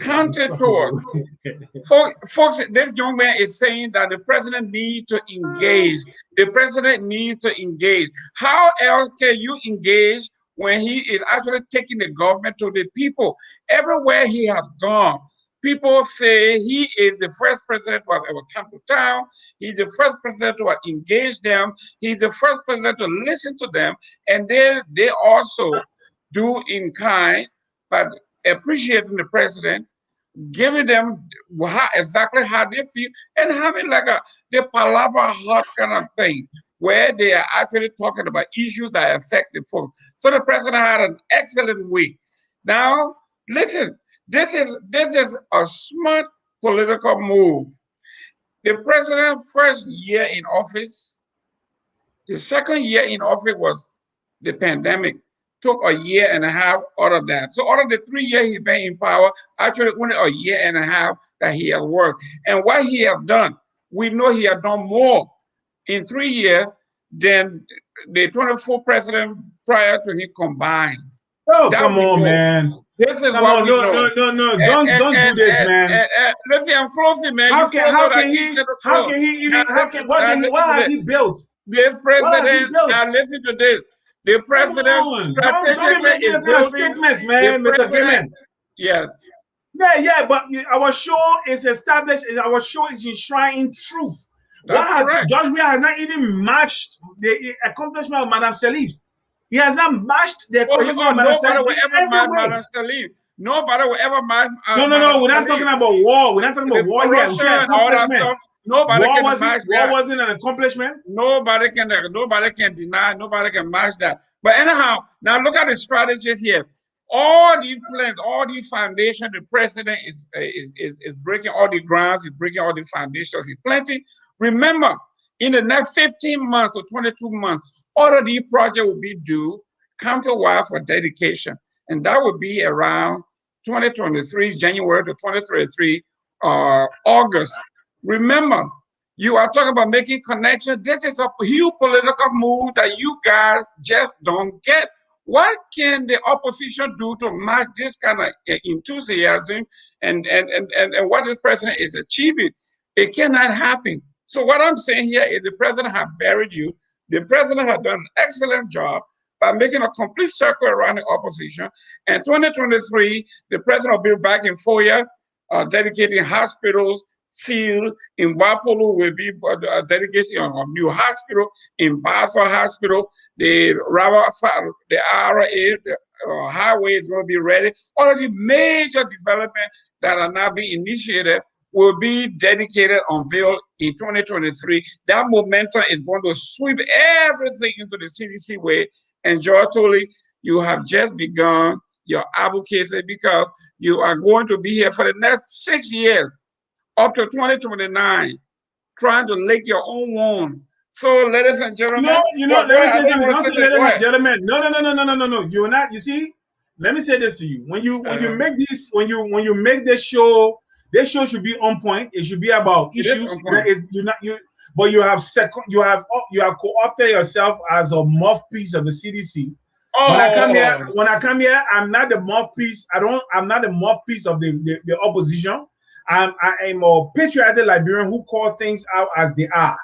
counted toward. Folks, this young man is saying that the president needs to engage. The president needs to engage. How else can you engage when he is actually taking the government to the people? Everywhere he has gone, people say he is the first president to have ever come to town. He's the first president to have engaged them. He's the first president to listen to them. And they also do in kind, but appreciating the president, giving them exactly how they feel, and having like the palabra hot kind of thing, where they are actually talking about issues that affect the folks. So the president had an excellent week. Now, listen, this is a smart political move. The president's first year in office, the second year in office was the pandemic. Took a year and a half out of that. So out of the 3 years he's been in power, actually only a year and a half that he has worked. And what he has done, we know he has done more in 3 years than the 24 presidents prior to him combined. Oh, come on, man. This is what we know. No. Don't do this, man. Listen, I'm closing, man. What has he built? This president, now listen to this. The president strategically is building statements, man, Mr. Gayman. Yes. Yeah, but our show is established. Our show is enshrining truth. George Weah has not even matched the accomplishment of Madame Salif. He has not matched the accomplishment of Madame Salif. Nobody will ever match Madame Salif. Nobody will ever match. No. We're not talking about war. We're not talking about war here. Accomplishment. Nobody can match that. War wasn't an accomplishment. Nobody can deny. Nobody can match that. But anyhow, now look at the strategies here. All these plans, all these foundations, the president is breaking all the grounds. He's breaking all the foundations. He's planting. Remember, in the next 15 months or 22 months, all of these projects will be due countrywide for dedication, and that would be around 2023, January to 2023, August. Remember, you are talking about making connections. This is a huge political move that you guys just don't get. What can the opposition do to match this kind of enthusiasm and what this president is achieving? It cannot happen. So what I'm saying here is the president has buried you. The president has done an excellent job by making a complete circle around the opposition. And 2023, the president will be back in Foya, dedicating hospitals, field in Wapolu will be a dedication of a new hospital, in Basel Hospital, the RA, the highway is going to be ready. All of the major developments that are now being initiated will be dedicated, unveiled in 2023. That momentum is going to sweep everything into the CDC way. And George Tulay, You have just begun your advocacy because you are going to be here for the next 6 years, up to 2029, trying to lick your own wound. So, ladies and gentlemen, let me say something. Don't say ladies go and ahead. gentlemen. No. You're not. You see, let me say this to you. When you make this, when you make this show should be on point. It should be about It is issues. on point. But you have co-opted yourself as a mouthpiece of the CDC. When I come here, I'm not the mouthpiece. I'm not the mouthpiece of the opposition. I am a patriotic Liberian who call things out as they are.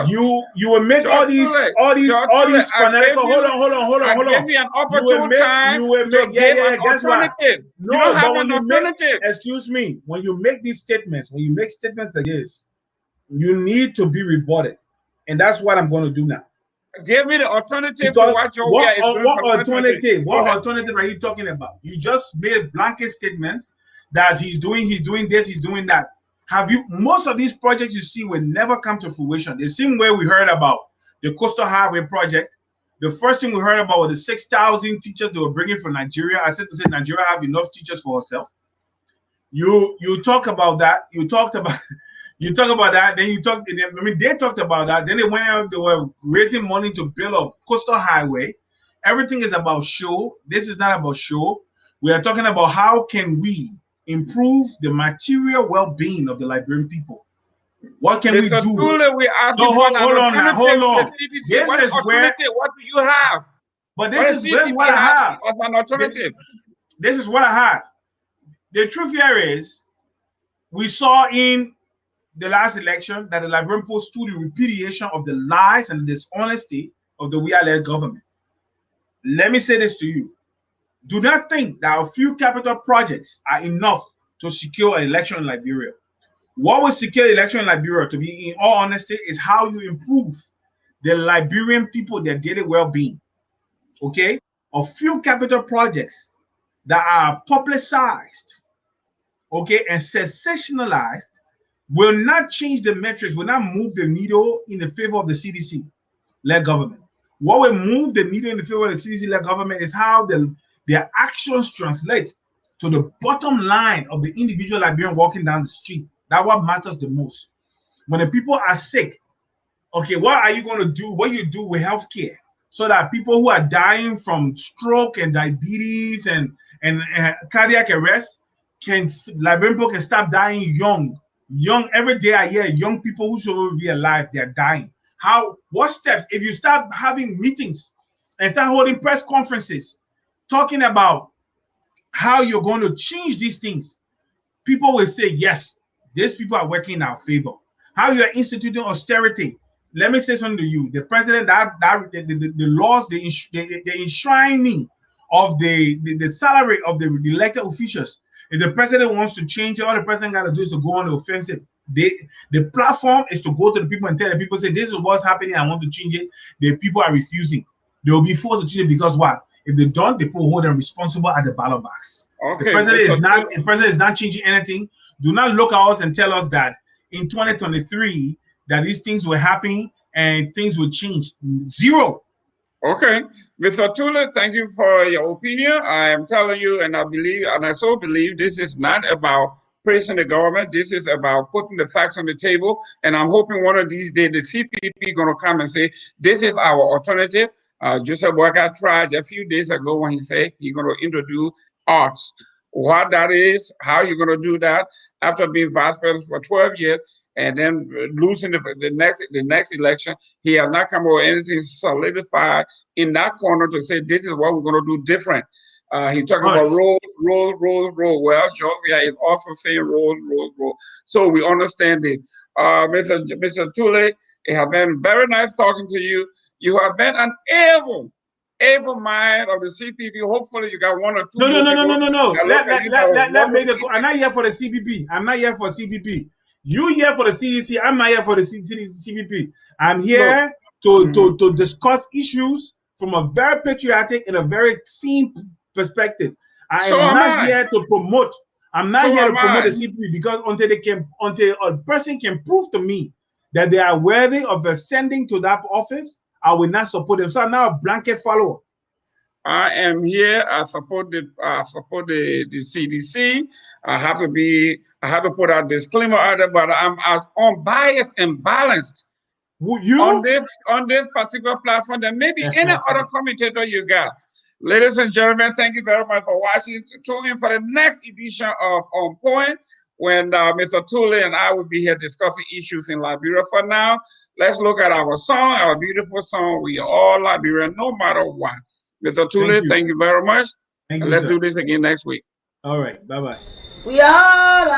You will make all these fanatical. Hold on. Give me an opportune time to give an alternative. No, you don't have but an alternative. Excuse me, when you make these statements, when you make statements like this, you need to be rebutted, and that's what I'm going to do now. Give me the alternative Because to what Joe is doing. What alternative are you talking about? You just made blanket statements that he's doing this, he's doing that. Most of these projects you see will never come to fruition. The same way we heard about the Coastal Highway project. The first thing we heard about was the 6,000 teachers they were bringing from Nigeria. I said to say Nigeria have enough teachers for herself. You talk about that. You talk about that. Then they talked about that. Then they went out. They were raising money to build a coastal highway. Everything is about show. This is not about show. We are talking about how can we improve the material well-being of the Liberian people. What can we do? Tulay, we ask you hold on. What do you have? But this is what I have. As an alternative. This is what I have. The truth here is, we saw in the last election that the Liberian Post stood the repudiation of the lies and the dishonesty of the we-are-led government. Let me say this to you. Do not think that a few capital projects are enough to secure an election in Liberia. What will secure an election in Liberia, to be in all honesty, is how you improve the Liberian people, their daily well-being. Okay? A few capital projects that are publicized, okay, and sensationalized will not change the metrics, will not move the needle in the favor of the CDC-led government. What will move the needle in the favor of the CDC-led government is how their actions translate to the bottom line of the individual Liberian walking down the street. That's what matters the most. When the people are sick, okay, what are you going to do? What you do with healthcare so that people who are dying from stroke and diabetes and cardiac arrest Liberian people can stop dying young. Every day I hear young people who should be alive, they're dying. What steps? If you start having meetings and start holding press conferences, talking about how you're going to change these things, people will say, yes, these people are working in our favor. How you are instituting austerity. Let me say something to you. The president, the laws, the enshrining of the salary of the elected officials. If the president wants to change it, all the president got to do is to go on the offensive. The platform is to go to the people and tell the people, say, this is what's happening, I want to change it. The people are refusing. They will be forced to change it because what? If they don't, the people hold them responsible at the ballot box. Okay, the president is not changing anything. Do not look at us and tell us that in 2023 that these things will happen and things will change. Zero. Okay, Mr. Tulay, thank you for your opinion. I am telling you, and I so believe this is not about praising the government. This is about putting the facts on the table. And I'm hoping one of these days the CPP is going to come and say, this is our alternative. Joseph Boyka tried a few days ago when he said he's going to introduce arts. What that is, how you're going to do that after being vice president for 12 years and then losing the next election. He has not come up with anything solidified in that corner to say this is what we're going to do different. He talking about roll. Well, Georgia is also saying roll. So we understand it. Mr. Tulay, it has been very nice talking to you. You have been an able mind of the CPP. Hopefully, you got one or two. No. Let me go. I'm not here for the CPP. You here for the CDC. I'm not here for the CPP. I'm here to discuss issues from a very patriotic and a very sane perspective. I'm not here to promote the CPP because until a person can prove to me that they are worthy of ascending to that office, I will not support them. So I'm now a blanket follower. I am here. I support the CDC. I have to put a disclaimer out there, but I'm as unbiased and balanced on this particular platform than maybe any other commentator you got. Ladies and gentlemen, thank you very much for watching. Tune in for the next edition of On Point, when Mr. Tulay and I will be here discussing issues in Liberia. For now, let's look at our song, our beautiful song. We are all Liberian, no matter what. Mr. Tulay, thank you very much. And let's do this again next week. All right. Bye-bye. We are